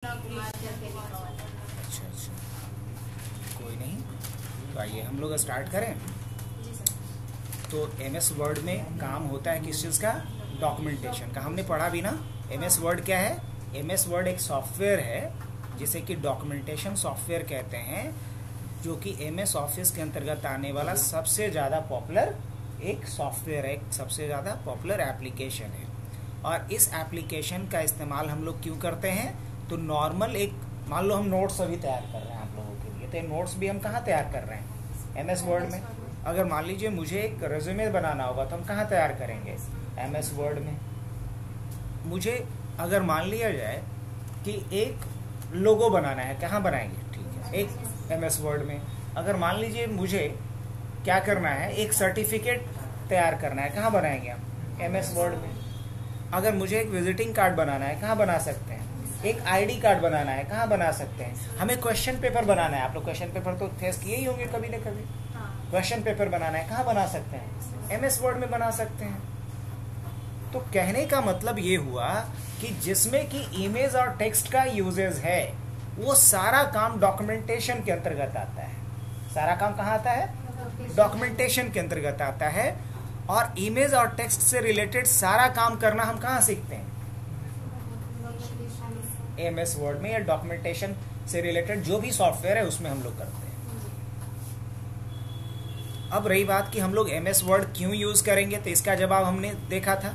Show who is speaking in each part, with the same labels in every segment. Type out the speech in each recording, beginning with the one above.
Speaker 1: अच्छा अच्छा, कोई नहीं। तो आइए हम लोग स्टार्ट करें। तो एमएस वर्ड में काम होता है किस चीज़ का? डॉक्यूमेंटेशन का। हमने पढ़ा भी ना। एमएस वर्ड क्या है? एमएस वर्ड एक सॉफ्टवेयर है जिसे कि डॉक्यूमेंटेशन सॉफ्टवेयर कहते हैं, जो कि एमएस ऑफिस के अंतर्गत आने वाला सबसे ज़्यादा पॉपुलर एक सॉफ्टवेयर है, एक सबसे ज़्यादा पॉपुलर एप्लीकेशन है। और इस एप्लीकेशन का इस्तेमाल हम लोग क्यों करते हैं? तो नॉर्मल एक, मान लो हम नोट्स अभी तैयार कर रहे हैं आप लोगों के लिए, तो ये नोट्स भी हम कहाँ तैयार कर रहे हैं? एमएस वर्ड में। अगर मान लीजिए मुझे एक रेज्यूमे बनाना होगा तो हम कहाँ तैयार करेंगे? एमएस वर्ड में। मुझे अगर मान लिया जाए कि एक लोगो बनाना है, कहाँ बनाएंगे? ठीक है, एक एमएस वर्ड में। अगर मान लीजिए मुझे क्या करना है, एक सर्टिफिकेट तैयार करना है, कहाँ बनाएंगे हम? एमएस वर्ड में। अगर मुझे एक विजिटिंग कार्ड बनाना है, कहाँ बना सकते हैं? एक आईडी कार्ड बनाना है, कहाँ बना सकते हैं? हमें क्वेश्चन पेपर बनाना है, आप लोग क्वेश्चन पेपर तो फेस किए ही होंगे कभी ना कभी। क्वेश्चन पेपर बनाना है, कहाँ बना सकते हैं? एमएस वर्ड में बना सकते हैं। तो कहने का मतलब ये हुआ कि जिसमें कि इमेज और टेक्स्ट का यूजेज है, वो सारा काम डॉक्यूमेंटेशन के अंतर्गत आता है। सारा काम कहाँ आता है? डॉक्यूमेंटेशन के अंतर्गत आता है। और इमेज और टेक्स्ट से रिलेटेड सारा काम करना हम कहाँ सीखते हैं? एमएस वर्ड में, या डॉक्यूमेंटेशन से रिलेटेड जो भी सॉफ्टवेयर है उसमें हम लोग करते हैं। अब रही बात कि हम लोग एमएस वर्ड क्यों यूज करेंगे, तो इसका जवाब हमने देखा था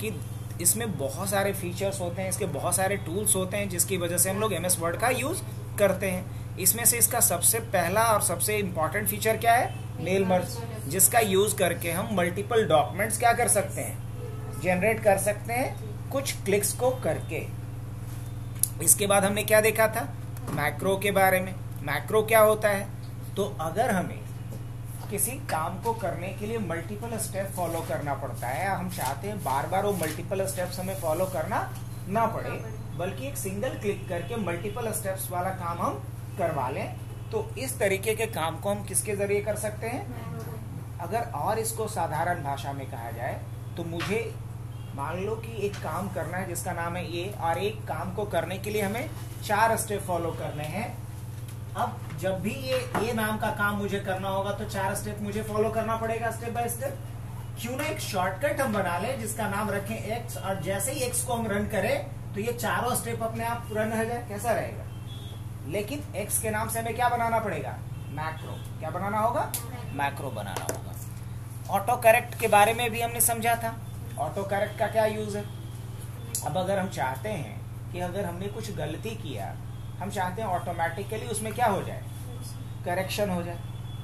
Speaker 1: कि इसमें बहुत सारे फीचर्स होते हैं, इसके बहुत सारे टूल्स होते हैं, जिसकी वजह से हम लोग एमएस वर्ड का यूज करते हैं। इसमें से इसका सबसे पहला और सबसे इंपॉर्टेंट फीचर क्या है? मेल मर्ज, जिसका यूज करके हम मल्टीपल डॉक्यूमेंट्स क्या कर सकते हैं? जनरेट कर सकते हैं, कुछ क्लिक्स को करके। इसके बाद हमने क्या देखा था? मैक्रो के बारे में। मैक्रो क्या होता है? तो अगर हमें किसी काम को करने के लिए मल्टीपल स्टेप फॉलो करना पड़ता है, हम चाहते हैं बार बार वो मल्टीपल स्टेप्स हमें फॉलो करना ना पड़े, बल्कि एक सिंगल क्लिक करके मल्टीपल स्टेप्स वाला काम हम करवा लें, तो इस तरीके के काम को हम किसके जरिए कर सकते हैं? अगर और इसको साधारण भाषा में कहा जाए तो मुझे मान लो कि एक काम करना है जिसका नाम है ये, और एक काम को करने के लिए हमें 4 स्टेप फॉलो करने हैं। अब जब भी ये नाम का काम मुझे करना होगा तो 4 स्टेप मुझे फॉलो करना पड़ेगा, स्टेप बाय स्टेप। क्यों ना एक शॉर्टकट हम बना लें जिसका नाम रखें एक्स, और जैसे ही एक्स को हम रन करें तो ये चारों स्टेप अपने आप रन हो जाए। कैसा रहेगा? लेकिन एक्स के नाम से हमें क्या बनाना पड़ेगा? मैक्रो। क्या बनाना होगा? मैक्रो बनाना होगा। ऑटो करेक्ट के बारे में भी हमने समझा था। ऑटो करेक्ट का क्या यूज है? अब अगर हम चाहते हैं कि अगर हमने कुछ गलती किया, हम चाहते हैं ऑटोमेटिकली उसमें क्या हो जाए? करेक्शन हो जाए।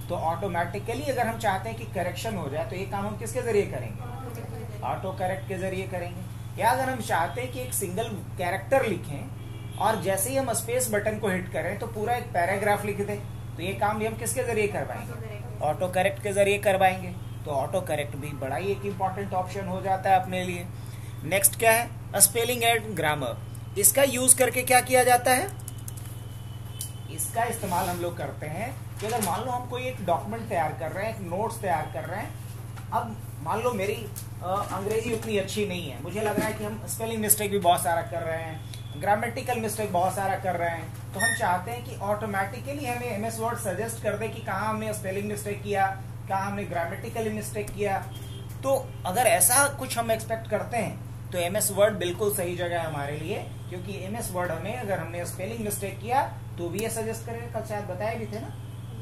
Speaker 1: तो ऑटोमेटिकली अगर हम चाहते हैं कि करेक्शन हो जाए, तो ये काम हम किसके जरिए करेंगे? ऑटो करेक्ट के जरिए करेंगे। या अगर हम चाहते हैं कि एक सिंगल कैरेक्टर लिखें और जैसे ही हम स्पेस बटन को हिट करें तो पूरा एक पैराग्राफ लिख दें, तो ये काम भी हम किसके जरिए करवाएंगे? ऑटो करेक्ट के जरिए करवाएंगे। तो ऑटो करेक्ट भी बड़ा ही एक इम्पॉर्टेंट ऑप्शन हो जाता है अपने लिए। नेक्स्ट क्या है? Spelling and grammar. इसका यूज करके क्या किया जाता है? इसका इस्तेमाल हम लोग करते हैं कि अगर मान लो हम कोई एक डॉक्यूमेंट तैयार कर रहे हैं, एक नोट्स तैयार कर रहे हैं। अब मान लो मेरी अंग्रेजी उतनी अच्छी नहीं है, मुझे लग रहा है कि हम स्पेलिंग मिस्टेक भी बहुत सारा कर रहे हैं, ग्रामेटिकल मिस्टेक बहुत सारा कर रहे हैं, तो हम चाहते हैं कि ऑटोमेटिकली हमें एमएस वर्ड सजेस्ट कर दे कि कहाँ हमने स्पेलिंग मिस्टेक किया, कहाँ हमने ग्रामेटिकली मिस्टेक किया। तो अगर ऐसा कुछ हम एक्सपेक्ट करते हैं तो एमएस वर्ड बिल्कुल सही जगह है हमारे लिए, क्योंकि एमएस वर्ड हमें अगर हमने स्पेलिंग मिस्टेक किया तो भी ये सजेस्ट करेगा। कल शायद बताए भी थे ना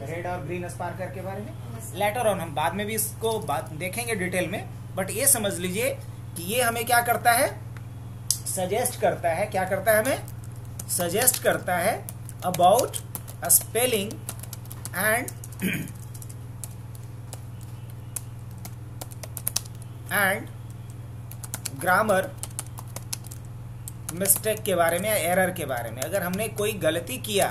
Speaker 1: रेड और ग्रीन स्पार्कर के बारे में। लेटर ऑन हम बाद में भी इसको देखेंगे डिटेल में, बट ये समझ लीजिए कि ये हमें क्या करता है? सजेस्ट करता है। क्या करता है? हमें सजेस्ट करता है about spelling and grammar mistake के बारे में या एरर के बारे में। अगर हमने कोई गलती किया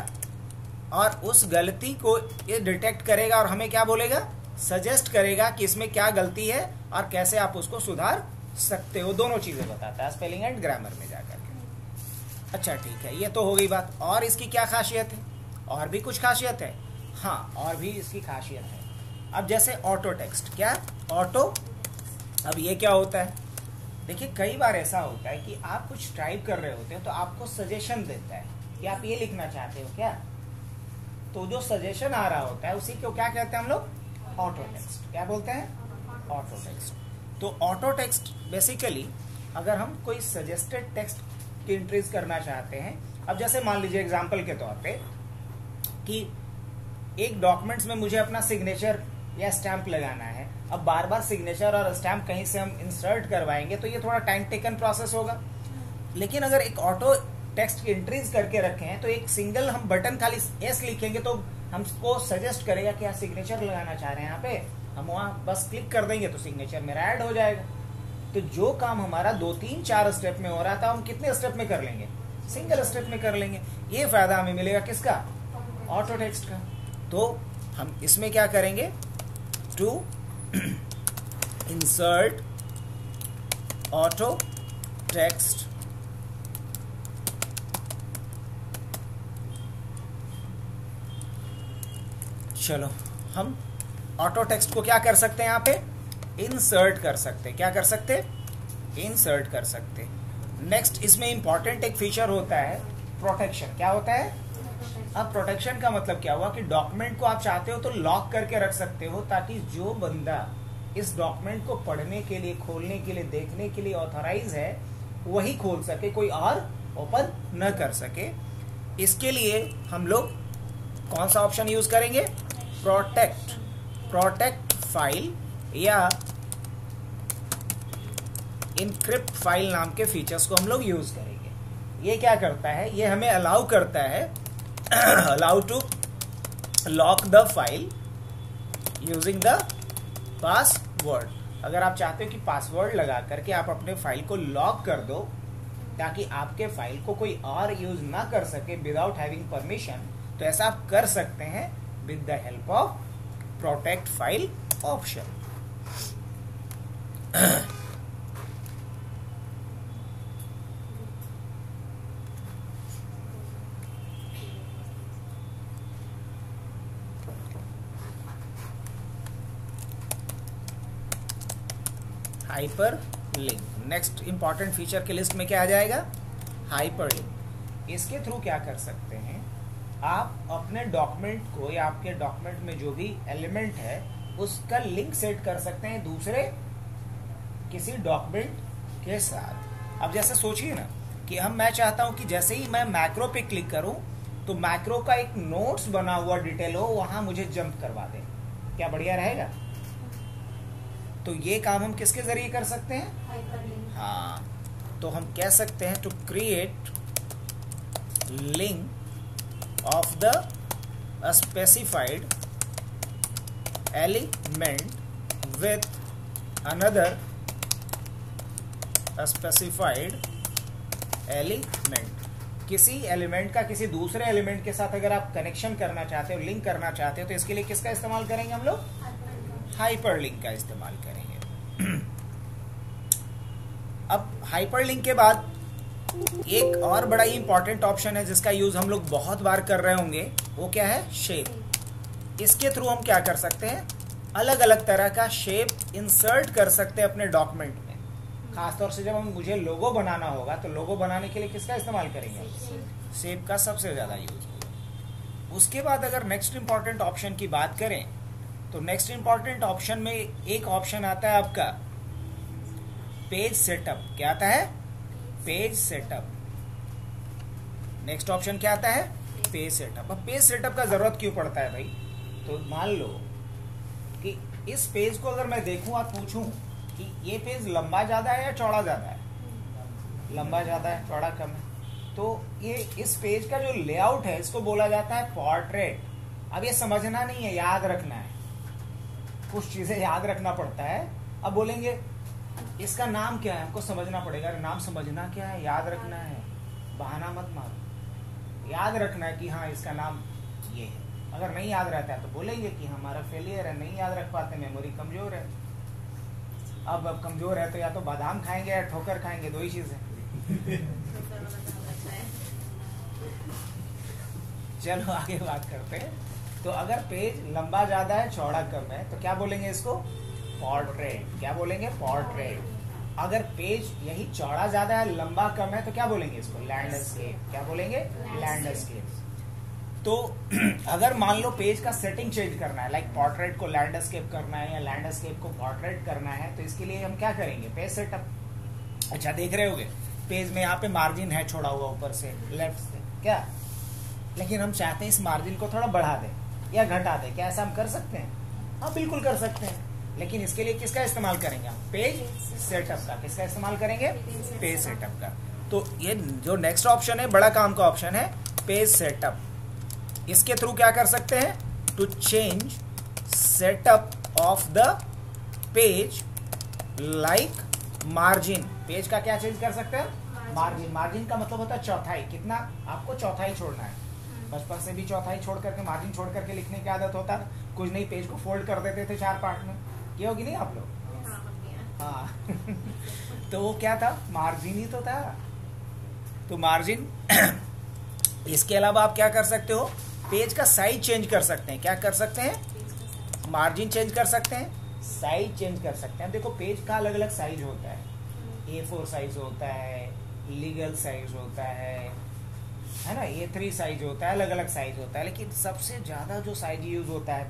Speaker 1: और उस गलती को ये डिटेक्ट करेगा और हमें क्या बोलेगा? सजेस्ट करेगा कि इसमें क्या गलती है और कैसे आप उसको सुधार सकते हो। दोनों चीजें बताता है स्पेलिंग एंड ग्रामर में जाकर के। अच्छा ठीक है, ये तो हो गई बात। और इसकी क्या खासियत है? और भी कुछ खासियत है। हाँ, और भी इसकी खासियत है। अब जैसे ऑटो टेक्स्ट। क्या? ऑटो। अब ये क्या होता है? देखिए कई बार ऐसा होता है कि आप कुछ टाइप कर रहे होते हैं तो आपको सजेशन देता है कि आप ये लिखना चाहते हो क्या, तो जो सजेशन आ रहा होता है उसी को क्या कहते हैं हम लोग, ऑटो टेक्स्ट। क्या बोलते हैं, ऑटो टेक्स्ट। तो ऑटो टेक्स्ट बेसिकली अगर हम कोई सजेस्टेड टेक्स्ट की एंट्रीज करना चाहते हैं, अब जैसे मान लीजिए एग्जांपल के तौर पे कि एक डॉक्यूमेंट्स में मुझे अपना सिग्नेचर या स्टैंप लगाना है, अब बार बार सिग्नेचर और स्टैंप कहीं से हम इंसर्ट करवाएंगे तो ये थोड़ा टाइम टेकन प्रोसेस होगा। लेकिन अगर एक ऑटो टेक्स्ट की एंट्रीज करके रखे हैं तो एक सिंगल हम बटन खाली एस लिखेंगे तो हमको सजेस्ट करेगा कि आप सिग्नेचर लगाना चाह रहे हैं यहाँ पे, हम वहां बस क्लिक कर देंगे तो सिग्नेचर मेरा ऐड हो जाएगा। तो जो काम हमारा 2, 3, 4 स्टेप में हो रहा था हम कितने स्टेप में कर लेंगे, सिंगल स्टेप में कर लेंगे। ये फायदा हमें मिलेगा किसका, ऑटो टेक्स्ट का। तो हम इसमें क्या करेंगे, टू इंसर्ट ऑटो टेक्स्ट चलो हम ऑटो टेक्स्ट को क्या कर सकते हैं, यहाँ पे इंसर्ट कर सकते हैं। क्या कर सकते, इंसर्ट कर सकते। नेक्स्ट इसमें इंपॉर्टेंट एक फीचर होता है प्रोटेक्शन। क्या होता है, अब प्रोटेक्शन का मतलब क्या हुआ कि डॉक्यूमेंट को आप चाहते हो तो लॉक करके रख सकते हो ताकि जो बंदा इस डॉक्यूमेंट को पढ़ने के लिए, खोलने के लिए, देखने के लिए ऑथराइज है वही खोल सके, कोई और ओपन न कर सके। इसके लिए हम लोग कौन सा ऑप्शन यूज करेंगे, प्रोटेक्ट फाइल या इनक्रिप्ट फाइल नाम के फीचर्स को हम लोग यूज करेंगे। ये क्या करता है, ये हमें अलाउ करता है allow to lock the file using the password. अगर आप चाहते हो कि पासवर्ड लगा करके आप अपने फाइल को लॉक कर दो ताकि आपके फाइल को कोई और यूज ना कर सके विदाउट हैविंग परमिशन, तो ऐसा आप कर सकते हैं with the help of protect file option. Hyper link next important feature के लिस्ट में क्या आ जाएगा, हाइपर लिंक। इसके थ्रू क्या कर सकते हैं, आप अपने डॉक्यूमेंट को या आपके डॉक्यूमेंट में जो भी एलिमेंट है उसका लिंक सेट कर सकते हैं दूसरे किसी डॉक्यूमेंट के साथ। अब जैसे सोचिए ना कि मैं चाहता हूं कि जैसे ही मैं मैक्रो पे क्लिक करूं तो मैक्रो का एक नोट्स बना हुआ डिटेल हो वहां मुझे जंप करवा दे, क्या बढ़िया रहेगा। तो ये काम हम किसके जरिए कर सकते हैं, हाँ, तो हम कह सकते हैं to create link of the specified element with another specified element। किसी एलिमेंट का किसी दूसरे एलिमेंट के साथ अगर आप कनेक्शन करना चाहते हो, लिंक करना चाहते हो, तो इसके लिए किसका इस्तेमाल करेंगे हम लोग, हाइपर लिंक का इस्तेमाल करेंगे। अब हाइपर लिंक के बाद एक और बड़ा ही इंपॉर्टेंट ऑप्शन है जिसका यूज हम लोग बहुत बार कर रहे होंगे, वो क्या है, शेप। इसके थ्रू हम क्या कर सकते हैं, अलग अलग तरह का शेप इंसर्ट कर सकते हैं अपने डॉक्यूमेंट में। खासतौर से जब मुझे लोगो बनाना होगा तो लोगो बनाने के लिए किसका इस्तेमाल करेंगे, शेप का सबसे ज्यादा यूज होगा। उसके बाद अगर नेक्स्ट इंपॉर्टेंट ऑप्शन की बात करें तो नेक्स्ट इंपॉर्टेंट ऑप्शन में एक ऑप्शन आता है आपका पेज सेटअप। क्या आता है, पेज सेटअप। नेक्स्ट ऑप्शन क्या आता है, पेज सेटअप। अब पेज सेटअप का जरूरत क्यों पड़ता है भाई, तो मान लो कि इस पेज को अगर मैं देखूं और पूछूं कि ये पेज लंबा ज्यादा है या चौड़ा ज्यादा है, लंबा ज्यादा है चौड़ा कम है, तो ये इस पेज का जो लेआउट है इसको बोला जाता है पोर्ट्रेट। अब ये समझना नहीं है, याद रखना है, कुछ चीजें याद रखना पड़ता है। अब बोलेंगे इसका नाम क्या है, हमको समझना पड़ेगा। नाम समझना क्या है, याद रखना है, बहाना मत मारो, याद रखना है कि हाँ इसका नाम ये है। अगर नहीं याद रहता है तो बोलेंगे कि हमारा फेलियर है, नहीं याद रख पाते, मेमोरी कमजोर है। अब कमजोर है तो या तो बादाम खाएंगे या ठोकर खाएंगे, दो ही चीज है। चलो आगे बात करते हैं। तो अगर पेज लंबा ज्यादा है चौड़ा कम है तो क्या बोलेंगे इसको, पोर्ट्रेट। क्या बोलेंगे, पोर्ट्रेट। अगर पेज यही चौड़ा ज्यादा है, लंबा कम है, तो क्या बोलेंगे इसको? लैंडस्केप। क्या बोलेंगे? लैंडस्केप। तो अगर मान लो पेज का सेटिंग चेंज करना है, लाइक पोर्ट्रेट को लैंडस्केप करना है या लैंडस्केप को पोर्ट्रेट करना है, तो इसके लिए हम क्या करेंगे? Page setup. अच्छा, देख रहे होगे पेज में यहाँ पे मार्जिन है छोड़ा हुआ ऊपर से लेफ्ट से, क्या? लेकिन हम चाहते हैं इस मार्जिन को थोड़ा बढ़ा दें या घटा दें, क्या ऐसा हम कर सकते हैं? हाँ, बिल्कुल कर सकते हैं। लेकिन इसके लिए किसका इस्तेमाल करेंगे हम? पेज सेटअप का। किसका इस्तेमाल करेंगे? पेज सेटअप का। तो ये जो नेक्स्ट ऑप्शन है, बड़ा काम का ऑप्शन है, पेज सेटअप। इसके थ्रू क्या कर सकते हैं? To change setup of the page like margin. Page का क्या चेंज कर सकते हैं? मार्जिन। मार्जिन का मतलब होता है चौथाई। कितना? आपको चौथाई छोड़ना है। बचपन से भी चौथाई छोड़ करके, मार्जिन छोड़ करके लिखने की आदत होता है। कुछ नहीं, पेज को फोल्ड कर देते थे 4 पार्ट में। ये होगी नहीं आप लोग? हाँ। तो वो क्या था? मार्जिन ही तो था। तो मार्जिन। इसके अलावा आप क्या कर सकते हो? पेज का साइज चेंज कर सकते हैं। क्या कर सकते हैं? मार्जिन चेंज कर सकते हैं, साइज चेंज कर सकते हैं। देखो पेज का अलग अलग साइज होता है। A4 साइज होता है, लीगल साइज होता है ना, A3 साइज होता है, अलग अलग साइज होता है। लेकिन सबसे ज्यादा जो साइज यूज होता है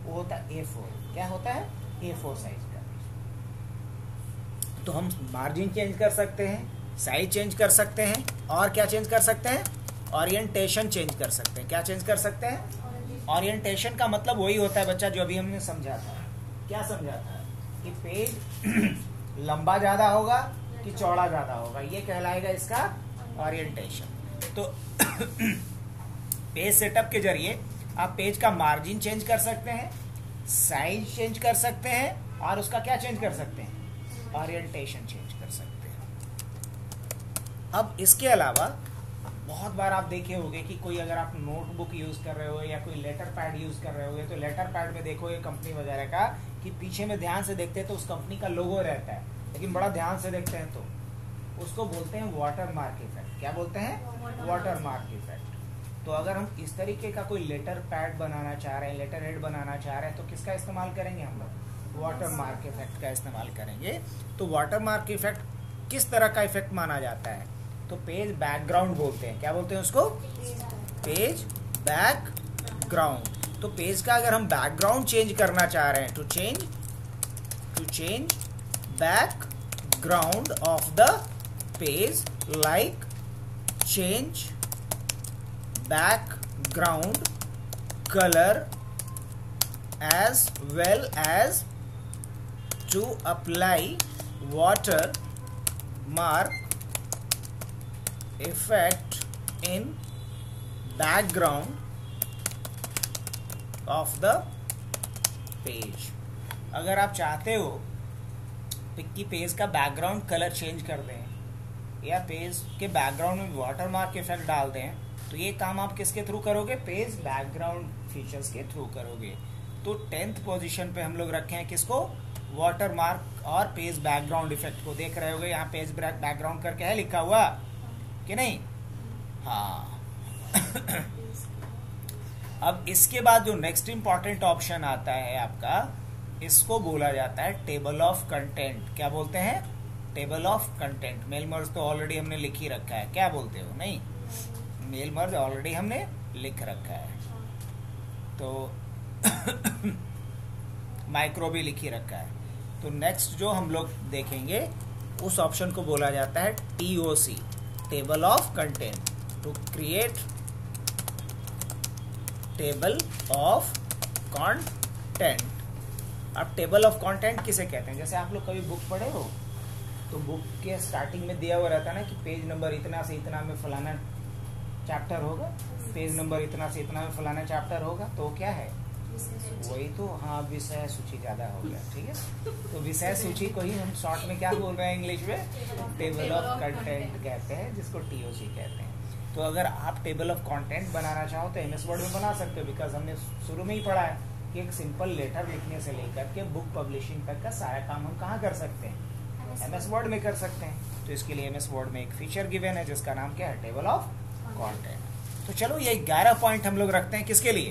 Speaker 1: वो होता है A4। क्या होता है? A4 साइज का। तो हम मार्जिन चेंज कर सकते हैं, साइज चेंज कर सकते हैं, और क्या चेंज कर सकते हैं? ओरिएंटेशन चेंज कर सकते हैं। क्या चेंज कर सकते हैं? ओरिएंटेशन का मतलब वही होता है बच्चा जो अभी हमने समझा था। क्या समझा था? कि पेज लंबा ज्यादा होगा कि चौड़ा ज्यादा होगा, ये कहलाएगा इसका ओरिएंटेशन। तो पेज सेटअप के जरिए आप पेज का मार्जिन चेंज कर सकते हैं, साइज चेंज कर सकते हैं, और उसका क्या चेंज कर सकते हैं? ओरिएंटेशन चेंज कर सकते हैं। अब इसके अलावा बहुत बार आप देखे होंगे कि कोई अगर आप नोटबुक यूज कर रहे हो या कोई लेटर पैड यूज कर रहे होगे, तो लेटर पैड में देखो ये कंपनी वगैरह का कि पीछे में ध्यान से देखते हैं तो उस कंपनी का लोगो रहता है, लेकिन बड़ा ध्यान से देखते हैं तो उसको बोलते हैं वाटर मार्क इफेक्ट। क्या बोलते हैं? Water mark effect. तो अगर हम इस तरीके का कोई लेटर पैड बनाना चाह रहे हैं, लेटर हेड बनाना चाह रहे हैं, तो किसका इस्तेमाल करेंगे हम लोग? वाटर मार्क इफेक्ट का इस्तेमाल करेंगे। तो वाटर मार्क इफेक्ट किस तरह का इफेक्ट माना जाता है? तो पेज बैकग्राउंड बोलते हैं। क्या बोलते हैं उसको? Page background. तो पेज का अगर हम बैकग्राउंड चेंज करना चाह रहे हैं, to change background of the page, like change background colour as well as to apply watermark effect in background of the page। अगर आप चाहते हो कि पेज का बैकग्राउंड कलर चेंज कर दें या पेज के बैकग्राउंड में वाटरमार्क इफेक्ट डाल दें, तो ये काम आप किसके थ्रू करोगे? पेज बैकग्राउंड फीचर्स के थ्रू करोगे। तो 10th पोजीशन पे हम लोग रखे हैं किसको? वाटरमार्क और पेज बैकग्राउंड इफेक्ट को। देख रहे होगे यहाँ पेज बैकग्राउंड करके है लिखा हुआ कि नहीं? हाँ। अब इसके बाद जो नेक्स्ट इंपॉर्टेंट ऑप्शन आता है आपका, इसको बोला जाता है टेबल ऑफ कंटेंट। क्या बोलते हैं? Table of content. Mail merge तो ऑलरेडी हमने लिख ही रखा है। क्या बोलते हो? नहीं, मेल मर्ज ऑलरेडी हमने लिख रखा है। तो माइक्रो भी लिख ही रखा है। तो नेक्स्ट जो हम लोग देखेंगे उस ऑप्शन को बोला जाता है TOC, table of content. To create table of content. अब टेबल ऑफ कंटेंट किसे कहते हैं? जैसे आप लोग कभी बुक पढ़े हो तो बुक के स्टार्टिंग में दिया हुआ रहता है ना कि पेज नंबर इतना से इतना में फलाना चैप्टर होगा, पेज नंबर इतना से इतना में फलाना चैप्टर होगा। तो क्या है? वही तो। हाँ, विषय सूची ज्यादा हो गया, ठीक है। तो विषय सूची को ही हम शॉर्ट में क्या बोल रहे हैं इंग्लिश में? टेबल ऑफ कंटेंट कहते हैं, जिसको TOC कहते हैं। तो अगर आप टेबल ऑफ कंटेंट बनाना चाहो तो MS वर्ड में बना सकते हो, बिकॉज हमने शुरू में ही पढ़ा है कि एक सिंपल लेटर लिखने से लेकर के बुक पब्लिशिंग तक का सारा काम हम कहाँ कर सकते हैं? MS वर्ड में कर सकते हैं। तो इसके लिए MS वर्ड में एक फीचर गिवन है जिसका नाम क्या है? Table of content. तो चलो ये 11 पॉइंट हम लोग रखते हैं किसके लिए?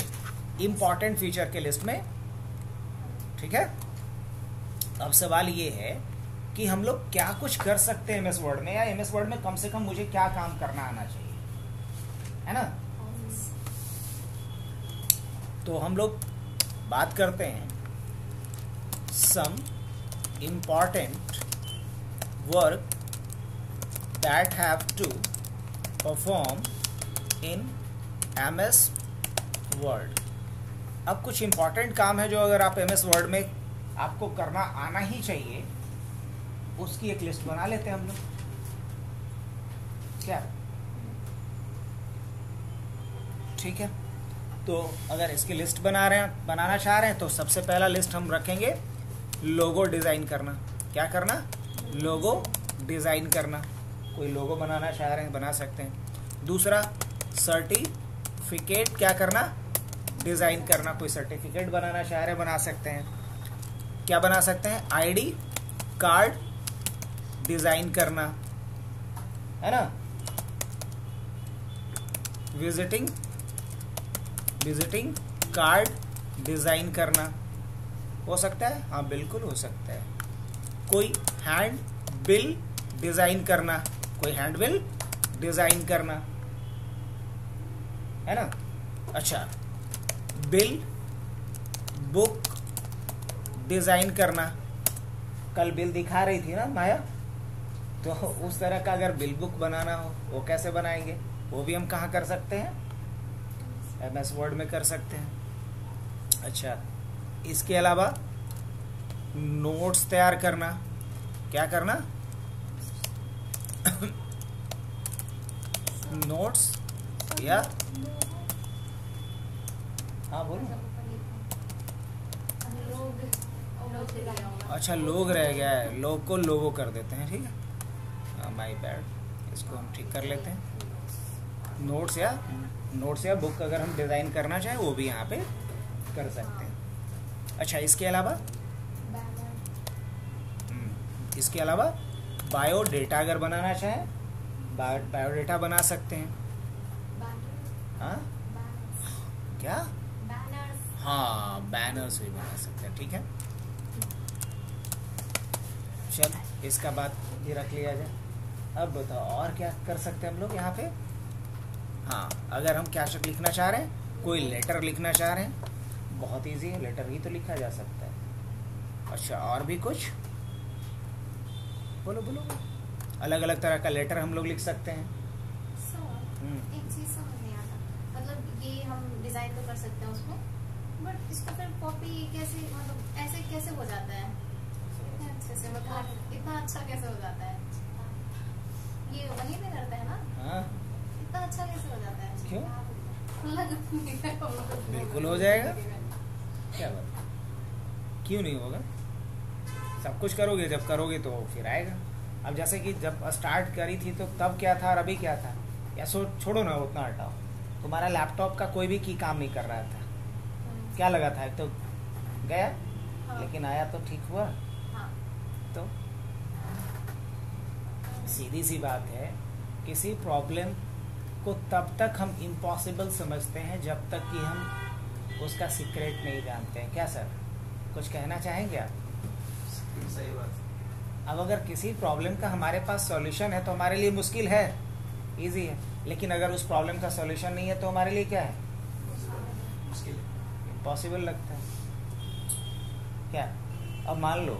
Speaker 1: इंपॉर्टेंट फीचर के लिस्ट में, ठीक है। अब सवाल ये है कि हम लोग क्या कुछ कर सकते हैं एमएस वर्ड में, या एमएस वर्ड में कम से कम मुझे क्या काम करना आना चाहिए, है ना। तो हम लोग बात करते हैं some important work that have to perform in MS Word. अब कुछ इंपॉर्टेंट काम है जो अगर आप एमएस वर्ड में आपको करना आना ही चाहिए, उसकी एक लिस्ट बना लेते हैं हम लोग। क्या ठीक है? तो अगर इसकी लिस्ट बनाना चाह रहे हैं तो सबसे पहला लिस्ट हम रखेंगे लोगो डिजाइन करना। क्या करना? लोगो डिजाइन करना। कोई लोगो बनाना चाह रहे हैं बना सकते हैं। दूसरा सर्टिफिकेट क्या करना? डिजाइन करना। कोई सर्टिफिकेट बनाना चाह रहे हैं बना सकते हैं। क्या बना सकते हैं? आईडी कार्ड डिजाइन करना, है ना। विजिटिंग कार्ड डिजाइन करना हो सकता है, हाँ बिल्कुल हो सकता है। कोई हैंड बिल डिजाइन करना, कोई हैंड बिल डिजाइन करना, है ना। अच्छा, बिल बुक डिजाइन करना। कल बिल दिखा रही थी ना माया, तो उस तरह का अगर बिल बुक बनाना हो वो कैसे बनाएंगे, वो भी हम कहाँ कर सकते हैं? एमएस वर्ड में कर सकते हैं। अच्छा, इसके अलावा नोट्स तैयार करना। क्या करना? नोट्स या हाँ बोलो। अच्छा, लोग रह गया है, लोग को लोगो कर देते हैं, ठीक है, माय बैड, इसको हम ठीक कर लेते हैं। नोट्स या बुक अगर हम डिजाइन करना चाहें वो भी यहाँ पे कर सकते हैं। अच्छा, इसके अलावा बायोडेटा अगर बनाना चाहें बायोडेटा बना सकते हैं। हाँ क्या? हाँ, बैनर्स भी बना सकते हैं, ठीक है। चल, इसका बात ये रख लिया जाए। अब बताओ और क्या कर सकते हैं हम लोग यहाँ पे। हाँ, अगर हम क्या लिखना चाह रहे हैं, कोई लेटर लिखना चाह रहे हैं, बहुत इजी है, लेटर ही तो लिखा जा सकता है। अच्छा, और भी कुछ बोलो। अलग अलग तरह का लेटर हम लोग लिख सकते हैं।
Speaker 2: एक चीज समझ नहीं आता, मतलब ये हम डिजाइन तो कर सकते हैं उसको, बट इसको फिर कॉपी कैसे, मतलब ऐसे कैसे हो जाता है इतने अच्छे से, मतलब इतना अच्छा कैसे हो जाता है? ये वही में करता है ना?
Speaker 1: हाँ,
Speaker 2: इतना अच्छा कैसे हो जाता है?
Speaker 1: क्यों?
Speaker 2: बिल्कुल
Speaker 1: हो जाएगा। क्या बात, क्यों नहीं होगा? सब कुछ करोगे, जब करोगे तो फिर आएगा। अब जैसे कि जब स्टार्ट करी थी तो तब क्या था और अभी क्या था, या छोड़ो ना, उतना हटाओ। तुम्हारा लैपटॉप का कोई भी की काम नहीं कर रहा था, क्या लगा था? तो गया,
Speaker 2: हाँ।
Speaker 1: लेकिन आया तो ठीक हुआ।
Speaker 2: हाँ।
Speaker 1: तो सीधी सी बात है, किसी प्रॉब्लम को तब तक हम इम्पॉसिबल समझते हैं जब तक कि हम उसका सीक्रेट नहीं जानते हैं। क्या सर, कुछ कहना चाहेंगे आप?
Speaker 3: सही बात।
Speaker 1: अब अगर किसी प्रॉब्लम का हमारे पास सॉल्यूशन है तो हमारे लिए मुश्किल है, इजी है, लेकिन अगर उस प्रॉब्लम का सॉल्यूशन नहीं है तो हमारे लिए क्या है?
Speaker 3: मुश्किल है,
Speaker 1: इम्पॉसिबल लगता है। क्या? अब मान लो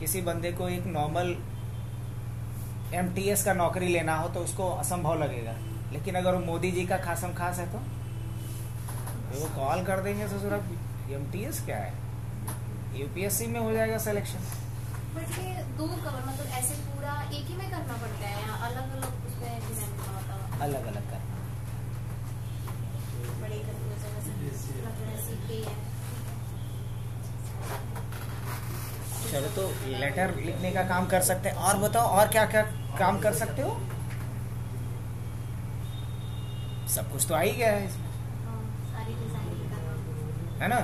Speaker 1: किसी बंदे को एक नॉर्मल MTS का नौकरी लेना हो तो उसको असंभव लगेगा, लेकिन अगर वो मोदी जी का खासम खास है तो वो कॉल कर देंगे ससुरा, MTS क्या है, UPSC में हो जाएगा सिलेक्शन।
Speaker 2: बट ये दो कवर, मतलब ऐसे पूरा एक ही में करना पड़ता है या अलग अलग उसमें डिजाइन करना होता है?
Speaker 1: अलग अलग करना।
Speaker 2: बड़े सीखे है।
Speaker 1: चलो, तो लेटर लिखने का काम कर सकते हैं। और बताओ और क्या क्या काम कर सकते हो? सब कुछ तो आ ही गया है इसमें,
Speaker 2: सारी डिजाइन करना
Speaker 1: है ना।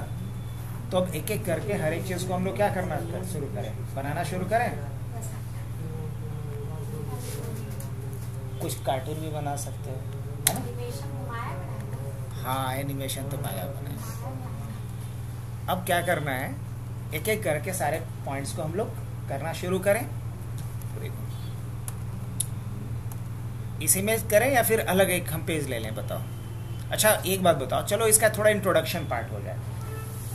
Speaker 1: तो अब एक एक करके हर एक चीज को हम लोग क्या करना शुरू करें, बनाना शुरू करें। कुछ कार्टून भी बना सकते हो, है ना।
Speaker 2: एनिमेशन माया बनाया।
Speaker 1: हाँ, एनिमेशन तो माया बनाए। अब क्या करना है, एक एक करके सारे पॉइंट्स को हम लोग करना शुरू करें। देखो इसी में करें या फिर अलग एक हम पेज ले लें, बताओ। अच्छा एक बात बताओ, चलो इसका थोड़ा इंट्रोडक्शन पार्ट हो जाए,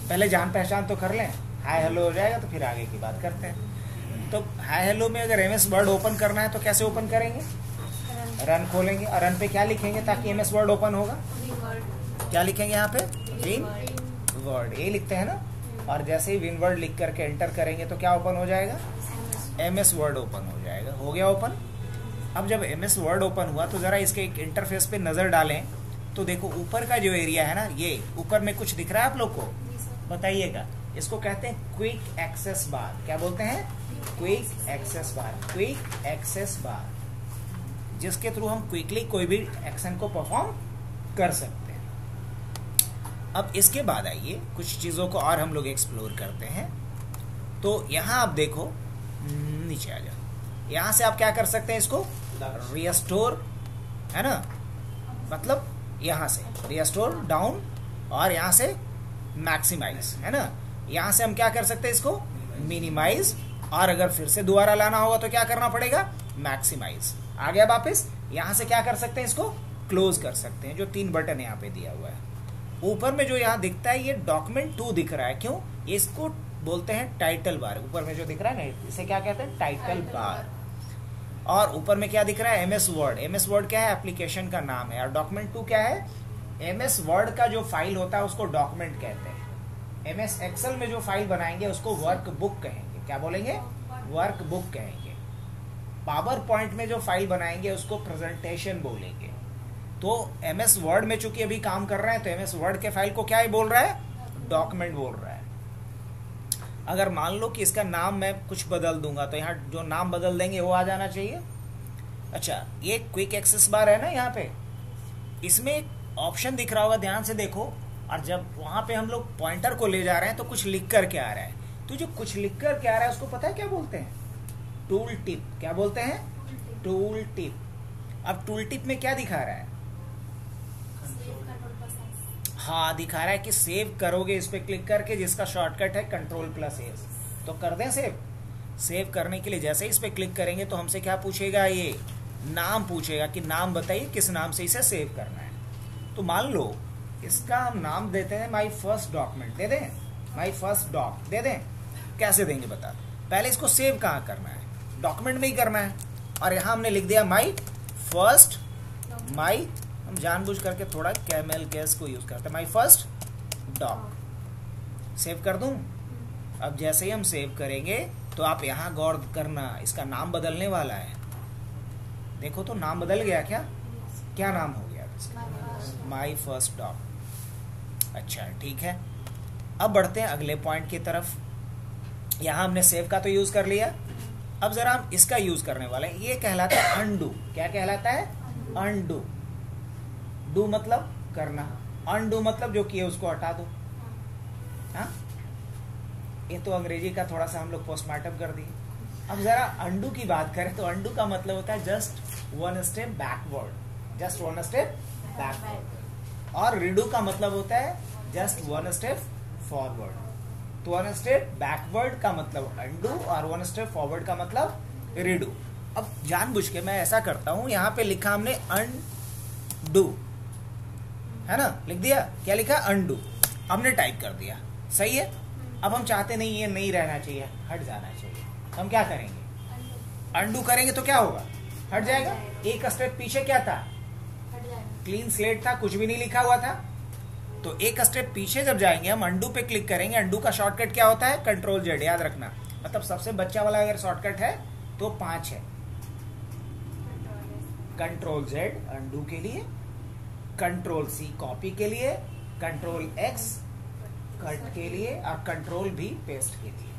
Speaker 1: पहले जान पहचान तो कर लें, हाय हेलो हो जाएगा तो फिर आगे की बात करते हैं। तो हाय हेलो में अगर एमएस वर्ड ओपन करना है तो कैसे ओपन करेंगे? रन खोलेंगे और रन पे क्या लिखेंगे ताकि एमएस वर्ड ओपन होगा? क्या लिखेंगे यहाँ पे? विन वर्ड, ये लिखते हैं ना। और जैसे ही विन वर्ड लिख करके एंटर करेंगे तो क्या ओपन हो जाएगा? एमएस वर्ड ओपन हो जाएगा। हो गया ओपन। अब जब एमएस वर्ड ओपन हुआ तो जरा इसके एक इंटरफेस पे नजर डालें तो देखो ऊपर का जो एरिया है ना, ये ऊपर में कुछ दिख रहा है आप लोग को? बताइएगा। इसको कहते हैं क्विक एक्सेस बार। क्या बोलते हैं? क्विक एक्सेस बार। क्विक एक्सेस बार जिसके थ्रू हम क्विकली कोई भी एक्शन को परफॉर्म कर सकते हैं। अब इसके बाद आइए कुछ चीजों को और हम लोग एक्सप्लोर करते हैं। तो यहाँ आप देखो, नीचे आ जाओ। यहाँ से आप क्या कर सकते हैं? इसको रिस्टोर, है ना, मतलब यहाँ से रिस्टोर डाउन और यहाँ से मैक्सिमाइज, है ना। यहाँ से हम क्या कर सकते हैं? इसको मिनिमाइज, और अगर फिर से दोबारा लाना होगा तो क्या करना पड़ेगा? मैक्सिमाइज। आ गया वापस। यहाँ से क्या कर सकते हैं? इसको क्लोज कर सकते हैं, जो 3 बटन यहाँ पे दिया हुआ है। ऊपर में जो यहाँ दिखता है ये डॉक्यूमेंट 2 दिख रहा है, क्यों? इसको बोलते हैं टाइटल बार। ऊपर में जो दिख रहा है ना, इसे क्या कहते हैं? Title bar. और ऊपर में क्या दिख रहा है? MS word. एमएस वर्ड क्या है? एप्लीकेशन का नाम है। और डॉक्यूमेंट 2 क्या है? एमएस वर्ड का जो फाइल होता है उसको डॉक्यूमेंट कहते हैं। एमएस एक्सेल में जो फाइल बनाएंगे उसको वर्क बुक कहेंगे। क्या बोलेंगे? वर्क बुक कहेंगे। पावर पॉइंट में जो फाइल बनाएंगे उसको प्रेजेंटेशन बोलेंगे। तो एमएस वर्ड में चूंकि अभी काम कर रहे हैं तो एमएस वर्ड के फाइल को क्या ही बोल रहा है? डॉक्यूमेंट बोल रहा है। अगर मान लो कि इसका नाम मैं कुछ बदल दूंगा तो यहाँ जो नाम बदल देंगे वो आ जाना चाहिए। अच्छा, ये क्विक एक्सेस बार है ना, यहाँ पे इसमें एक ऑप्शन दिख रहा होगा, ध्यान से देखो। और जब वहां पे हम लोग पॉइंटर को ले जा रहे हैं तो कुछ लिख कर के आ रहा है। तो जो कुछ लिख कर के आ रहा है उसको पता है क्या बोलते हैं? Tool tip. क्या बोलते हैं? Tool tip. अब टूल टिप में क्या दिखा रहा है? हाँ, दिखा रहा है कि सेव करोगे इस पे क्लिक करके, जिसका शॉर्टकट है Ctrl+S। तो कर दें सेव। सेव करने के लिए जैसे इस पे क्लिक करेंगे तो हमसे क्या पूछेगा? ये नाम पूछेगा कि नाम बताइए किस नाम से इसे सेव करना है। तो मान लो इसका हम नाम देते हैं माई फर्स्ट डॉक्यूमेंट। दे दें? माई फर्स्ट डॉक दे दें? कैसे देंगे बता? पहले इसको सेव कहाँ करना है? डॉक्यूमेंट में ही करना है। और यहाँ हमने लिख दिया माई फर्स्ट, माई, हम जानबूझ करके थोड़ा कैमल केस को यूज करते हैं, माई फर्स्ट डॉक। सेव कर दूं? अब जैसे ही हम सेव करेंगे तो आप यहाँ गौर करना, इसका नाम बदलने वाला है। देखो तो नाम बदल गया क्या? क्या नाम हो गया? My first doc. अच्छा ठीक है, अब बढ़ते हैं अगले पॉइंट की तरफ। यहां हमने सेव का तो यूज कर लिया। अब जरा हम इसका यूज करने वाले हैं। ये कहलाता है अनडू। क्या कहलाता है? अनडू। डू मतलब करना, अनडू मतलब जो किए उसको हटा दो। हाँ, ये तो अंग्रेजी का थोड़ा सा हम लोग पोस्टमार्टम कर दिए। अब जरा अनडू की बात करें तो अनडू का मतलब होता है just 1 step backward. Just 1 step backward. और रिडू का मतलब होता है जस्ट 1 स्टेप फॉरवर्ड। तो 1 स्टेप बैकवर्ड का मतलब अनडू और 1 स्टेप फॉरवर्ड का मतलब रिडू। अब जानबूझ के मैं ऐसा करता हूं, यहां पे लिखा हमने अनडू, है ना, लिख दिया। क्या लिखा? अनडू। हमने टाइप कर दिया, सही है। अब हम चाहते नहीं ये नहीं रहना चाहिए, हट जाना चाहिए। हम क्या करेंगे? अनडू करेंगे तो क्या होगा? हट जाएगा। एक स्टेप पीछे क्या था? क्लीन स्लेट था, कुछ भी नहीं लिखा हुआ था। तो एक स्टेप पीछे जब जाएंगे हम अनडू पे क्लिक करेंगे। अनडू का शॉर्टकट क्या होता है? Ctrl+Z, याद रखना। मतलब सबसे बच्चा वाला अगर शॉर्टकट है तो 5 है। Ctrl+Z अनडू के लिए, Ctrl+C कॉपी के लिए, Ctrl+X कट के लिए और Ctrl+V पेस्ट के लिए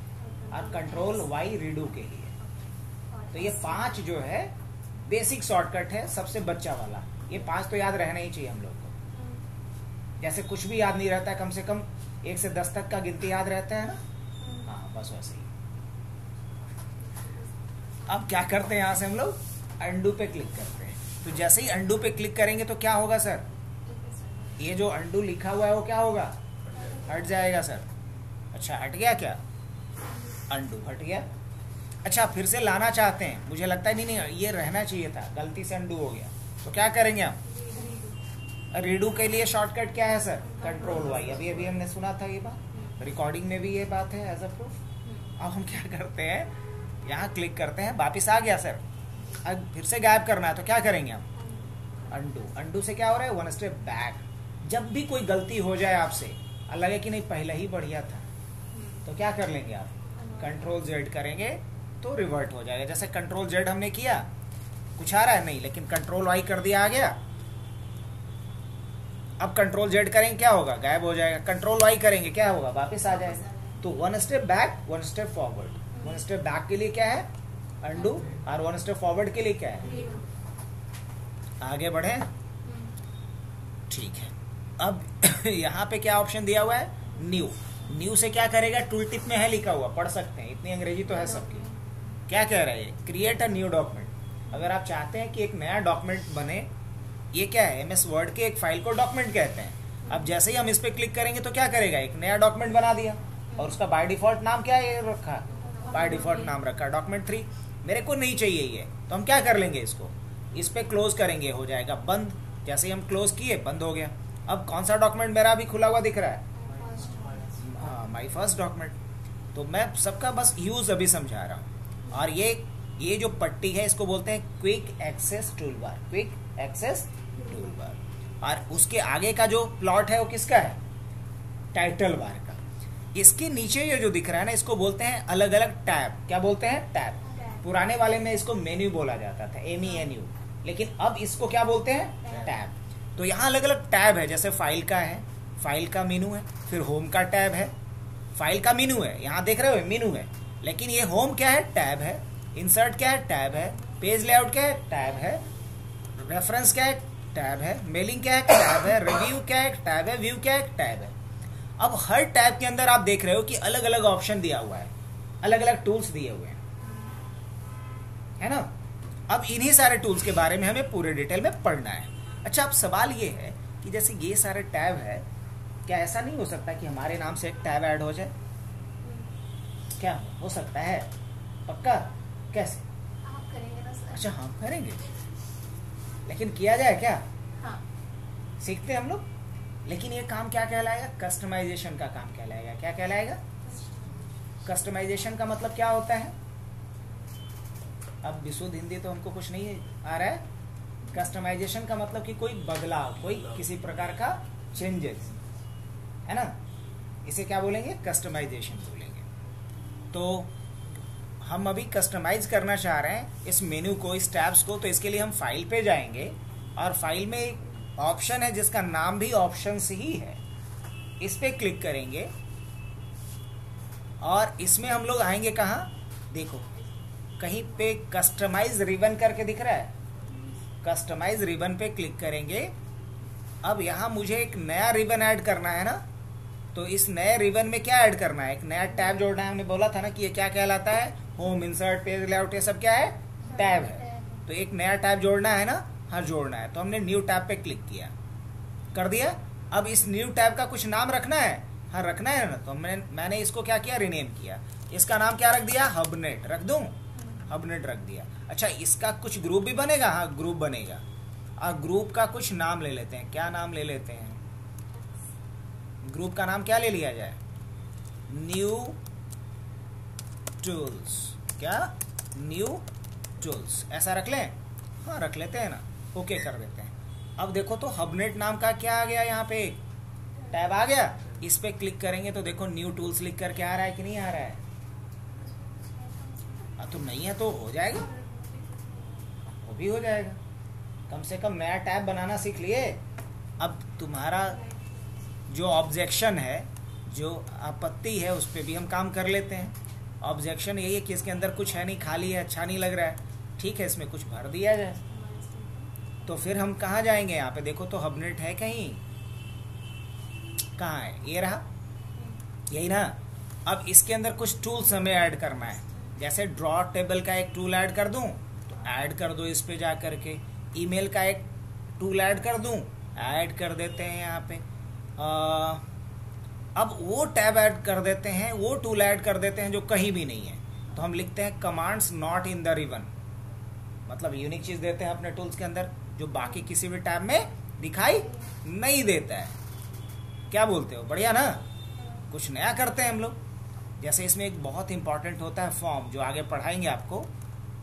Speaker 1: और Ctrl+Y रीडू के लिए। तो ये 5 जो है बेसिक शॉर्टकट है, सबसे बच्चा वाला। ये 5 तो याद रहना ही चाहिए हम लोग को। जैसे कुछ भी याद नहीं रहता है, कम से कम 1 से 10 तक का गिनती याद रहता है ना। हाँ, बस वैसे ही। अब क्या करते हैं? यहां से हम लोग अनडू पे क्लिक करते हैं। तो जैसे ही अनडू पे क्लिक करेंगे तो क्या होगा सर? ये जो अनडू लिखा हुआ है वो क्या होगा? हट जाएगा सर। अच्छा, हट गया क्या? अनडू हट गया। अच्छा फिर से लाना चाहते हैं, मुझे लगता है नहीं ये रहना चाहिए था, गलती से अनडू हो गया, तो क्या करेंगे आप? रीडू के लिए शॉर्टकट क्या है सर? Control Y. अभी अभी हमने सुना था ये बात, रिकॉर्डिंग में भी ये बात है एज अ प्रूफ। अब हम क्या करते हैं, यहाँ क्लिक करते हैं, वापिस आ गया सर, अब फिर से गायब करना है तो क्या करेंगे हम? अनडू। अनडू से क्या हो रहा है? One step back. जब भी कोई गलती हो जाए आपसे, लगे कि नहीं पहले ही बढ़िया था, तो क्या कर लेंगे आप? कंट्रोल जेड करेंगे तो रिवर्ट हो जाएगा। जैसे कंट्रोल जेड हमने किया, कुछ आ रहा है नहीं, लेकिन कंट्रोल वाई कर दिया, आ गया। अब कंट्रोल जेड करेंगे क्या होगा? गायब हो जाएगा। कंट्रोल वाई करेंगे क्या होगा? वापस आ जाएगा। तो one step back, one step forward. One step back के लिए क्या है? अनडू, और वन स्टेप फॉरवर्ड के लिए क्या है? आगे बढ़े। ठीक है, अब यहाँ पे क्या ऑप्शन दिया हुआ है? न्यू। न्यू से क्या करेगा? टूल टिप में है लिखा हुआ, पढ़ सकते हैं, इतनी अंग्रेजी तो है सबकी। क्या कह रहा है? Create a new document. अगर आप चाहते हैं कि एक नया डॉक्यूमेंट बने, ये क्या है? एमएस वर्ड के एक फाइल को डॉक्यूमेंट कहते हैं। अब जैसे ही हम इस पे क्लिक करेंगे तो क्या करेगा? एक नया डॉक्यूमेंट बना दिया, और उसका बाय डिफॉल्ट नाम क्या है रखा? बाय डिफॉल्ट नाम रखा डॉक्यूमेंट 3। मेरे को नहीं चाहिए ये, तो हम क्या कर लेंगे? इसको इस पे क्लोज करेंगे, हो जाएगा बंद। जैसे ही हम क्लोज किए, बंद हो गया। अब कौन सा डॉक्यूमेंट मेरा अभी खुला हुआ दिख रहा है? हाँ, माई फर्स्ट डॉक्यूमेंट। तो मैं सबका बस यूज अभी समझा रहा हूँ। और ये जो पट्टी है, इसको बोलते हैं quick access toolbar. Quick access toolbar. और उसके आगे का जो प्लॉट है वो किसका है? टाइटल बार का। इसके नीचे ये जो दिख रहा है ना, इसको बोलते हैं अलग अलग टैब। क्या बोलते हैं? टैब। पुराने वाले में इसको मेन्यू बोला जाता था, MENU, लेकिन अब इसको क्या बोलते हैं? टैब। तो यहाँ अलग अलग टैब है। जैसे फाइल का है, फाइल का मेनू है, फिर होम का टैब है, फाइल का मेनू है, यहाँ देख रहे हो मेनू है, लेकिन ये होम क्या है? टैब है। इंसर्ट क्या है? टैब है। पेज लेआउट क्या है? टैब है। रेफरेंस क्या है? टैब है। मेलिंग क्या है? टैब है। रिव्यू क्या है? टैब है। व्यू क्या है? टैब है। अब हर टैब के अंदर आप देख रहे हो कि अलग अलग ऑप्शन दिया हुआ है, अलग अलग टूल्स दिए हुए हैं, है ना। अब इन्हीं सारे टूल्स के बारे में हमें पूरे डिटेल में पढ़ना है। अच्छा, अब सवाल ये है कि जैसे ये सारे टैब है, क्या ऐसा नहीं हो सकता कि हमारे नाम से एक टैब ऐड हो जाए? क्या हो सकता है? पक्का? कैसे?
Speaker 2: आप करेंगे ना सर?
Speaker 1: अच्छा, हम करेंगे, लेकिन किया जाए क्या?
Speaker 2: हाँ।
Speaker 1: सीखते हैं हम लोग। लेकिन ये काम क्या कहलाएगा? कस्टमाइजेशन का काम कहलाएगा। क्या कहलाएगा? कस्टमाइजेशन का मतलब क्या होता है? अब विशुद्ध हिंदी तो हमको कुछ नहीं आ रहा है। कस्टमाइजेशन का मतलब कि कोई बदलाव, कोई किसी प्रकार का चेंजेस, है ना। इसे क्या बोलेंगे? कस्टमाइजेशन बोलेंगे। तो हम अभी कस्टमाइज करना चाह रहे हैं इस मेन्यू को, इस टैब्स को। तो इसके लिए हम फाइल पे जाएंगे, और फाइल में एक ऑप्शन है जिसका नाम भी ऑप्शंस ही है। इस पे क्लिक करेंगे, और इसमें हम लोग आएंगे कहाँ? देखो, कहीं पे कस्टमाइज रिबन करके दिख रहा है। कस्टमाइज रिबन पे क्लिक करेंगे। अब यहाँ मुझे एक नया रिबन ऐड करना है ना, तो इस नए रिबन में क्या ऐड करना है? एक नया टैब जोड़ना है। हमने बोला था ना कि ये क्या कहलाता है? होम, इंसर्ट, पेज लेआउट, ये सब क्या है? टैब है। तो एक नया टैब जोड़ना है ना। हाँ, जोड़ना है। तो हमने न्यू टैब पे क्लिक किया, कर दिया। अब इस न्यू टैब का कुछ नाम रखना है। हाँ, रखना है ना। तो मैंने इसको क्या किया? रीनेम किया। इसका नाम क्या रख दिया? हबनेट रख दूं? हबनेट रख दिया। अच्छा, इसका कुछ ग्रुप भी बनेगा? हाँ, ग्रुप बनेगा। और ग्रुप का कुछ नाम ले लेते हैं। क्या नाम ले लेते हैं? ग्रुप का नाम क्या ले लिया जाए? New tools. क्या? न्यू टूल्स, ऐसा रख लें? हाँ, रख लेते हैं ना। ओके कर देते हैं। अब देखो तो हबनेट नाम का क्या आ गया? यहाँ पे एक टैब आ गया। इस पे क्लिक करेंगे तो देखो न्यू टूल्स लिख कर के आ रहा है कि नहीं आ रहा है? तो नहीं है तो हो जाएगा, वो भी हो जाएगा। कम से कम नया टैब बनाना सीख लिए। अब तुम्हारा जो ऑब्जेक्शन है, जो आपत्ति है, उस पर भी हम काम कर लेते हैं। ऑब्जेक्शन यही है कि इसके अंदर कुछ है नहीं, खाली है, अच्छा नहीं लग रहा है। ठीक है, इसमें कुछ भर दिया जाए। तो फिर हम कहाँ जाएंगे? यहाँ पे देखो तो हबनेट है कहीं? कहाँ है? ये रहा, यही ना। अब इसके अंदर कुछ टूल्स हमें ऐड करना है। जैसे ड्रॉ टेबल का एक टूल ऐड कर दूं तो ऐड कर दो इस पे जा करके। ईमेल का एक टूल ऐड कर दूं, ऐड कर देते हैं यहाँ पे। अब वो टैब ऐड कर देते हैं, वो टूल ऐड कर देते हैं जो कहीं भी नहीं है। तो हम लिखते हैं commands not in the ribbon, मतलब यूनिक चीज देते हैं अपने टूल्स के अंदर जो बाकी किसी भी टैब में दिखाई नहीं देता है। क्या बोलते हो, बढ़िया ना? कुछ नया करते हैं हम लोग। जैसे इसमें एक बहुत इंपॉर्टेंट होता है फॉर्म, जो आगे पढ़ाएंगे आपको।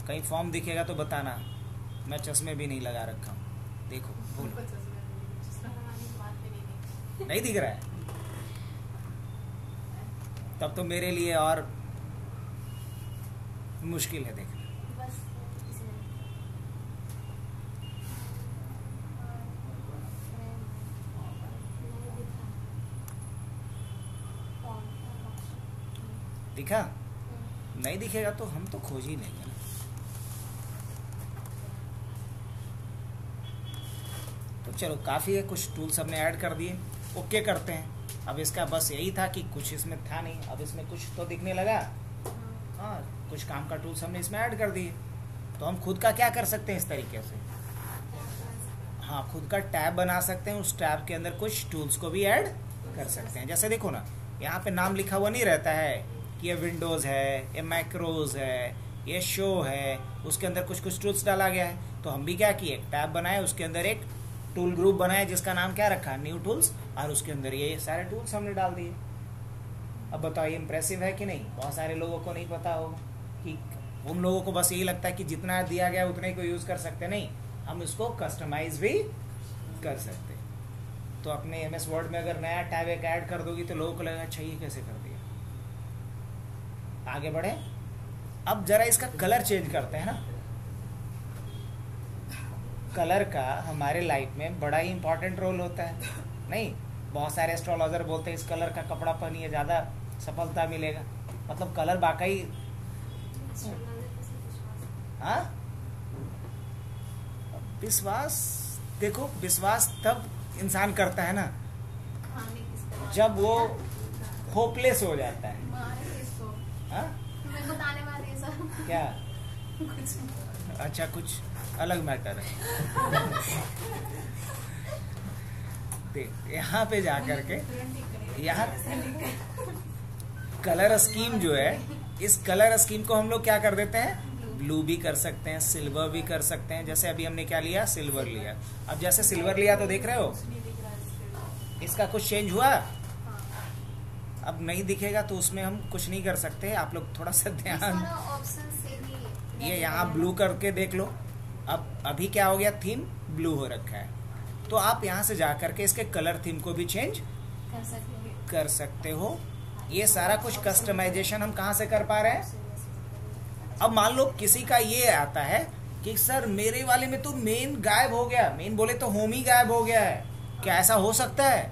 Speaker 1: कहीं फॉर्म दिखेगा तो बताना, मैं चश्मे भी नहीं लगा रखा हूँ। देखो बोलो, नहीं दिख रहा है? तब तो मेरे लिए और मुश्किल है देखना। दिखा? नहीं दिखेगा तो हम तो खोज ही लेंगे ना। तो चलो काफी है, कुछ टूल्स हमने ऐड कर दिए, ओके करते हैं। अब इसका बस यही था कि कुछ इसमें था नहीं, अब इसमें कुछ तो दिखने लगा। हाँ, कुछ काम का टूल्स हमने इसमें ऐड कर दिए। तो हम खुद का क्या कर सकते हैं इस तरीके से? हाँ, खुद का टैब बना सकते हैं, उस टैब के अंदर कुछ टूल्स को भी ऐड कर सकते हैं। जैसे देखो ना, यहाँ पे नाम लिखा हुआ नहीं रहता है कि ये विंडोज है, ये मैक्रोज है, ये शो है, उसके अंदर कुछ कुछ टूल्स डाला गया है। तो हम भी क्या किए, टैब बनाए, उसके अंदर एक टूल ग्रुप बनाया जिसका नाम क्या रखा, न्यू टूल्स, और उसके अंदर ये सारे टूल्स हमने डाल दिए। अब बताओ ये इम्प्रेसिव है कि नहीं? बहुत सारे लोगों को नहीं पता होगा, कि उन लोगों को बस यही लगता है कि जितना दिया गया उतने को यूज कर सकते। नहीं, हम इसको कस्टमाइज भी कर सकते। तो अपने MS वर्ड में अगर नया टैब एक ऐड कर दोगी तो लोगों को लगेगा अच्छा ये कैसे कर दिया। आगे बढ़े। अब जरा इसका कलर चेंज करते हैं ना। कलर का हमारे लाइफ में बड़ा ही इंपॉर्टेंट रोल होता है। नहीं, बहुत सारे एस्ट्रोलॉजर बोलते हैं इस कलर का कपड़ा पहनिए ज्यादा सफलता मिलेगा। मतलब कलर वाकई, हाँ, विश्वास, देखो विश्वास तब इंसान करता है ना जब वो होपलेस हो जाता है। हाँ? क्या? अच्छा, कुछ अलग मैटर है। देख यहाँ पे जा करके, यहाँ कलर स्कीम जो है, इस कलर स्कीम को हम लोग क्या कर देते हैं, ब्लू भी कर सकते हैं, सिल्वर भी कर सकते हैं। जैसे अभी हमने क्या लिया, सिल्वर लिया। अब जैसे सिल्वर लिया तो देख रहे हो इसका कुछ चेंज हुआ। अब नहीं दिखेगा तो उसमें हम कुछ नहीं कर सकते। आप लोग थोड़ा सा ध्यान, ये यहाँ ब्लू करके देख लो। अब अभी क्या हो गया, थीम ब्लू हो रखा है। तो आप यहाँ से जा करके इसके कलर थीम को भी चेंज कर सकते हो। ये सारा कुछ कस्टमाइजेशन हम कहाँ से कर पा रहे हैं। अब मान लो किसी का ये आता है कि सर मेरे वाले में तो मेन गायब हो गया, मेन बोले तो होम ही गायब हो गया है, क्या ऐसा हो सकता है?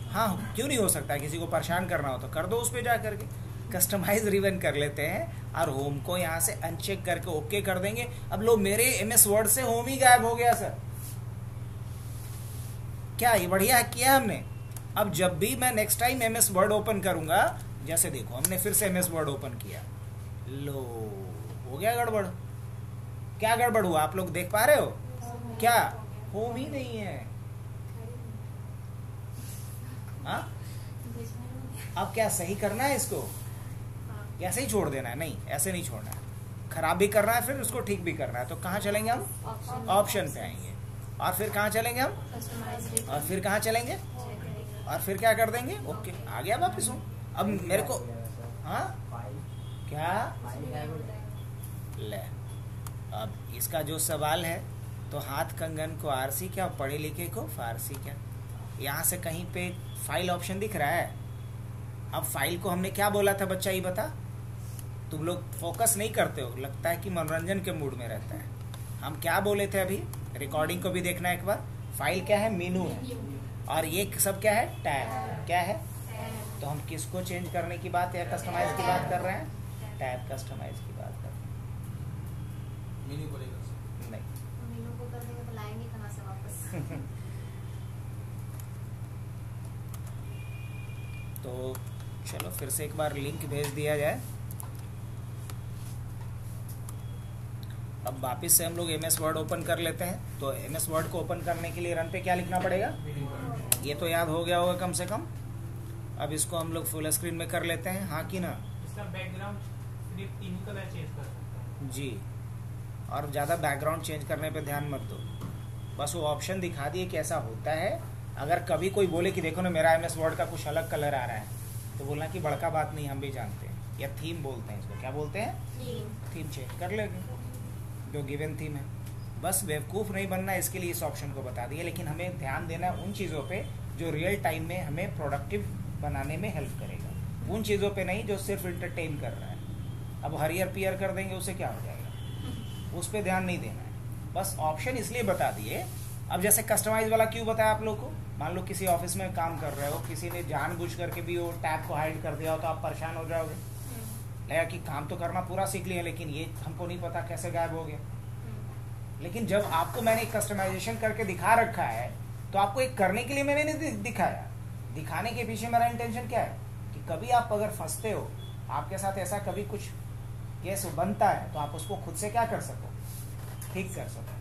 Speaker 1: हाँ, क्यों नहीं हो सकता है? किसी को परेशान करना हो तो कर दो, उस पर जा करके कस्टमाइज रिबन कर लेते हैं और होम को यहाँ से अनचेक करके ओके कर देंगे। अब लो मेरे MS वर्ड से होम ही गायब हो गया सर, क्या ये बढ़िया है किया हमने। अब जब भी मैं next time MS word open करूंगा, जैसे देखो हमने फिर से MS वर्ड ओपन किया, लो हो गया गड़बड़। क्या गड़बड़ हुआ आप लोग देख पा रहे हो? क्या होम ही नहीं है। हाँ, अब क्या सही करना है इसको, ऐसे ही छोड़ देना है? नहीं, ऐसे नहीं छोड़ना है, खराब भी करना है फिर उसको ठीक भी करना है। तो कहाँ चलेंगे हम, ऑप्शन पे आएंगे, और फिर कहाँ चलेंगे हम, और फिर कहाँ चलेंगे, और फिर क्या कर देंगे, ओके आ गया वापिस हूँ। अब मेरे को, हाँ क्या ले, अब इसका जो सवाल है तो हाथ कंगन को आरसी क्या, पढ़े लिखे को फारसी क्या। यहाँ से कहीं पे फाइल ऑप्शन दिख रहा है। अब फाइल को हमने क्या बोला था बच्चा, ये बता। तुम लोग फोकस नहीं करते हो, लगता है कि मनोरंजन के मूड में रहता है। हम क्या बोले थे अभी, रिकॉर्डिंग को भी देखना एक बार। फाइल क्या है, मेनू है, और ये सब क्या है, टैब। क्या है, तो हम किसको चेंज करने की बात या कस्टमाइज की बात कर रहे हैं, टैब कस्टमाइज की बात कर रहे हैं।
Speaker 3: मेनू को लेकर
Speaker 1: नहीं,
Speaker 2: मेनू को कर देंगे तो लाएंगे कहाँ से वापस।
Speaker 1: तो चलो फिर से एक बार लिंक भेज दिया जाए। अब वापिस से हम लोग MS वर्ड ओपन कर लेते हैं। तो MS वर्ड को ओपन करने के लिए रन पे क्या लिखना पड़ेगा, ये तो याद हो गया होगा कम से कम। अब इसको हम लोग फुल स्क्रीन में कर लेते हैं, हाँ कि ना।
Speaker 4: इसका बैकग्राउंड
Speaker 3: तीन कलर चेंज कर सकता है
Speaker 1: जी। और ज़्यादा बैकग्राउंड चेंज करने पे ध्यान मत दो, बस वो ऑप्शन दिखा दिए कि ऐसा होता है। अगर कभी कोई बोले कि देखो ना मेरा MS वर्ड का कुछ अलग कलर आ रहा है, तो बोलना कि बड़का बात नहीं, हम भी जानते हैं, या थीम बोलते हैं इसको, क्या बोलते हैं, थीम चेंज कर लेंगे जो गिवन थीम है। बस बेवकूफ़ नहीं बनना, इसके लिए इस ऑप्शन को बता दिया। लेकिन हमें ध्यान देना है उन चीज़ों पे जो रियल टाइम में हमें प्रोडक्टिव बनाने में हेल्प करेगा, उन चीज़ों पे नहीं जो सिर्फ इंटरटेन कर रहा है। अब हरियर पियर कर देंगे उससे क्या हो जाएगा, उस पर ध्यान नहीं देना है। बस ऑप्शन इसलिए बता दिए। अब जैसे कस्टमाइज वाला क्यों बताया आप लोग को, मान लो किसी ऑफिस में काम कर रहे हो, किसी ने जानबूझ करके भी वो टैब को हाइड कर दिया हो, तो आप परेशान हो जाओगे, लगेगा कि काम तो करना पूरा सीख लिया लेकिन ये हमको नहीं पता कैसे गायब हो गया। लेकिन जब आपको मैंने एक कस्टमाइजेशन करके दिखा रखा है, तो आपको एक करने के लिए मैंने नहीं दिखाया। दिखाने के पीछे मेरा इंटेंशन क्या है कि कभी आप अगर फंसते हो, आपके साथ ऐसा कभी कुछ केस बनता है, तो आप उसको खुद से क्या कर सको, ठीक कर सको।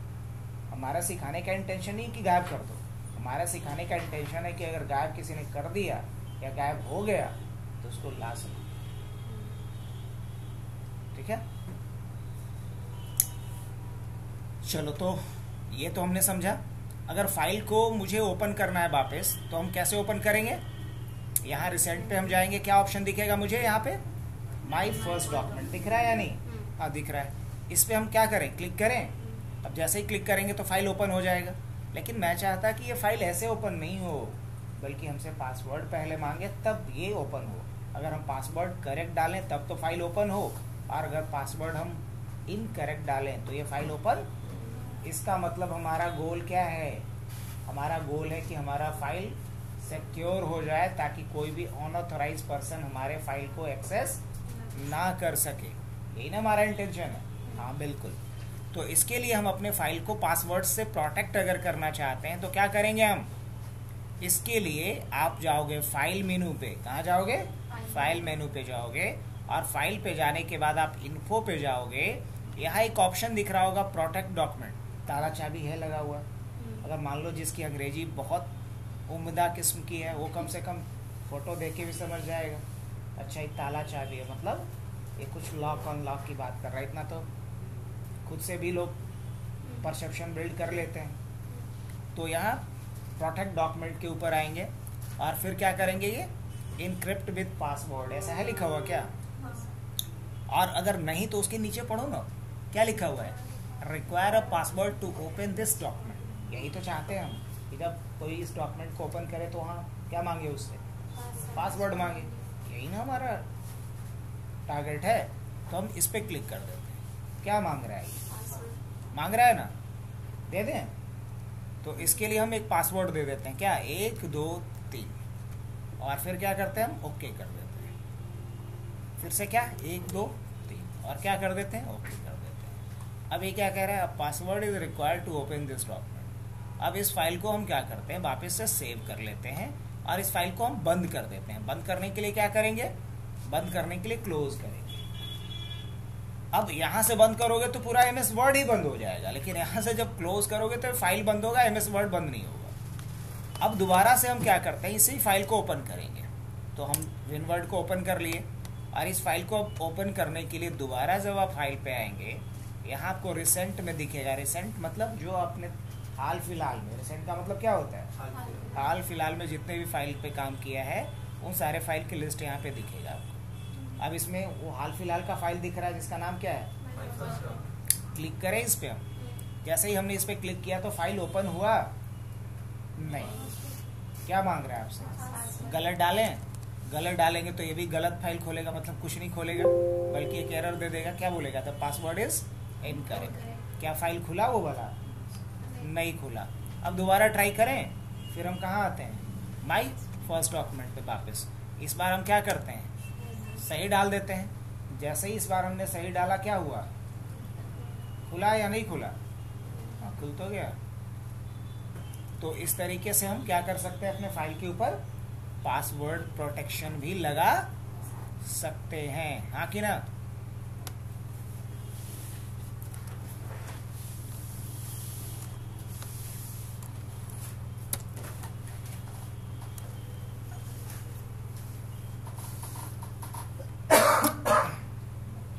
Speaker 1: हमारा सिखाने का इंटेंशन नहीं कि गायब कर दो, हमारा सिखाने का इंटेंशन है कि अगर गायब किसी ने कर दिया या गायब हो गया तो उसको ला सको। ठीक है, चलो तो ये तो हमने समझा। अगर फाइल को मुझे ओपन करना है वापस, तो हम कैसे ओपन करेंगे, यहाँ रिसेंट पे हम जाएंगे, क्या ऑप्शन दिखेगा मुझे यहाँ पे, माई फर्स्ट डॉक्यूमेंट दिख रहा है या नहीं, हाँ दिख रहा है। इस पे हम क्या करें, क्लिक करें। अब जैसे ही क्लिक करेंगे तो फाइल ओपन हो जाएगा। लेकिन मैं चाहता कि ये फाइल ऐसे ओपन नहीं हो, बल्कि हमसे पासवर्ड पहले मांगे तब ये ओपन हो। अगर हम पासवर्ड करेक्ट डालें तब तो फाइल ओपन हो, और अगर पासवर्ड हम इनकरेक्ट डालें तो ये फाइल ओपन। इसका मतलब हमारा गोल क्या है, हमारा गोल है कि हमारा फाइल सिक्योर हो जाए, ताकि कोई भी अनऑथराइज पर्सन हमारे फाइल को एक्सेस ना कर सके। यही ना हमारा इंटेंशन है, हाँ बिल्कुल। तो इसके लिए हम अपने फाइल को पासवर्ड से प्रोटेक्ट अगर करना चाहते हैं तो क्या करेंगे हम, इसके लिए आप जाओगे फाइल मेनू पे, कहाँ जाओगे, फाइल मेनू पे जाओगे, और फाइल पे जाने के बाद आप इन्फो पे जाओगे। यहाँ एक ऑप्शन दिख रहा होगा प्रोटेक्ट डॉक्यूमेंट, ताला चाबी है लगा हुआ। अगर मान लो जिसकी अंग्रेजी बहुत उम्दा किस्म की है, वो कम से कम फोटो देख के भी समझ जाएगा, अच्छा ये ताला चाबी है, मतलब ये कुछ लॉक ऑन लॉक की बात कर रहा है। इतना तो खुद से भी लोग परसेप्शन बिल्ड कर लेते हैं। तो यहाँ प्रोटेक्ट डॉक्यूमेंट के ऊपर आएंगे और फिर क्या करेंगे, ये इनक्रिप्ट विद पासवर्ड, ऐसा है लिखा हुआ क्या, और अगर नहीं तो उसके नीचे पढ़ो ना, क्या लिखा हुआ है, require a password to open this document. यही तो चाहते हैं हम कि जब कोई इस डॉक्यूमेंट को ओपन करे तो हाँ क्या मांगे उससे, पासवर्ड मांगे। यही ना हमारा टारगेट है। तो हम इस पे क्लिक कर देते हैं। क्या मांग रहा है, ये मांग रहा है ना, दे दें। तो इसके लिए हम एक पासवर्ड दे देते हैं, क्या 1 2 3, और फिर क्या करते हैं हम, ओके कर देते हैं। फिर से क्या 1 2 3, और क्या कर देते हैं, ओके कर देते हैं। अब ये क्या कह रहा है, password is required to open this document. अब इस फाइल को हम क्या करते हैं, वापस से सेव कर लेते हैं, और इस फाइल को हम बंद कर देते हैं। बंद करने के लिए क्या करेंगे, बंद करने के लिए क्लोज करेंगे। अब यहां से बंद करोगे तो पूरा MS वर्ड ही बंद हो जाएगा, लेकिन यहां से जब क्लोज करोगे तो फाइल बंद होगा, MS वर्ड बंद नहीं होगा। अब दोबारा से हम क्या करते हैं, इसी फाइल को ओपन करेंगे। तो हम विनवर्ड को ओपन कर लिए, और इस फाइल को ओपन करने के लिए दोबारा जब आप फाइल पे आएंगे, यहाँ आपको रिसेंट में दिखेगा। रिसेंट मतलब जो आपने हाल फिलहाल में, रिसेंट का मतलब क्या होता है, हाल फिलहाल में जितने भी फाइल पे काम किया है उन सारे फाइल की लिस्ट यहाँ पे दिखेगा आपको। अब इसमें वो हाल फिलहाल का फाइल दिख रहा है जिसका नाम क्या है, क्लिक करें इस पे हम। जैसे ही हमने इस पे क्लिक किया तो फाइल ओपन हुआ नहीं। क्या मांग रहा है आपसे, गलत डालें, गलत डालेंगे तो ये भी गलत फाइल खोलेगा, मतलब कुछ नहीं खोलेगा बल्कि एक एरर दे देगा। क्या बोलेगा, द पासवर्ड इज इनकरेक्ट। क्या फाइल खुला वो वाला, नहीं खुला। अब दोबारा ट्राई करें, फिर हम कहाँ आते हैं, माई फर्स्ट डॉक्यूमेंट पे वापस। इस बार हम क्या करते हैं, सही डाल देते हैं। जैसे ही इस बार हमने सही डाला, क्या हुआ, खुला या नहीं खुला, हाँ खुल तो गया। तो इस तरीके से हम क्या कर सकते हैं, अपने फाइल के ऊपर पासवर्ड प्रोटेक्शन भी लगा सकते हैं, हाँ कि ना।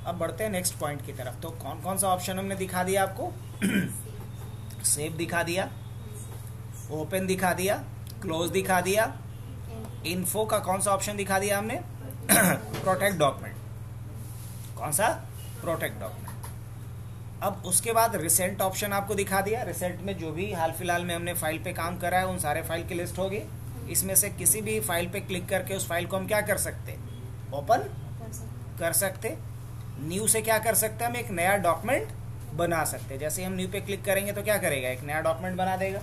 Speaker 1: अब बढ़ते हैं नेक्स्ट पॉइंट की तरफ। तो कौन कौन सा ऑप्शन हमने दिखा दिया आपको? सेव दिखा दिया, ओपन दिखा दिया, क्लोज दिखा दिया, इन्फो का कौन सा ऑप्शन दिखा दिया हमने? Protect document. कौन सा? Protect document. अब उसके बाद रिसेंट ऑप्शन आपको दिखा दिया। रिसेंट में जो भी हाल फिलहाल में हमने फाइल पे काम करा है उन सारे फाइल की लिस्ट होगी। इसमें से किसी भी फाइल पे क्लिक करके उस फाइल को हम क्या कर सकते? ओपन कर सकते। न्यू से क्या कर सकते? हम एक नया डॉक्यूमेंट बना सकते। जैसे हम न्यू पे क्लिक करेंगे तो क्या करेगा? एक नया डॉक्यूमेंट बना देगा।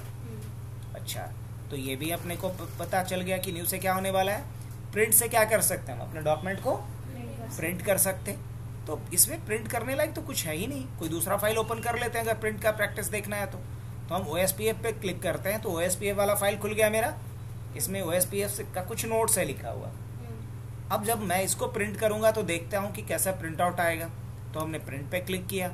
Speaker 1: अच्छा, तो ये भी अपने को पता चल गया कि न्यू से क्या होने वाला है। प्रिंट से क्या कर सकते हैं? हम अपने डॉक्यूमेंट को प्रिंट कर सकते। तो इसमें प्रिंट करने लायक तो कुछ है ही नहीं। कोई दूसरा फाइल ओपन कर लेते हैं अगर प्रिंट का प्रैक्टिस देखना है तो हम OSPF पे क्लिक करते हैं तो OSPF वाला फाइल खुल गया मेरा। इसमें OSPF का कुछ नोट्स है लिखा हुआ। अब जब मैं इसको प्रिंट करूंगा तो देखता हूं कि कैसा प्रिंट आउट आएगा। तो हमने प्रिंट पे क्लिक किया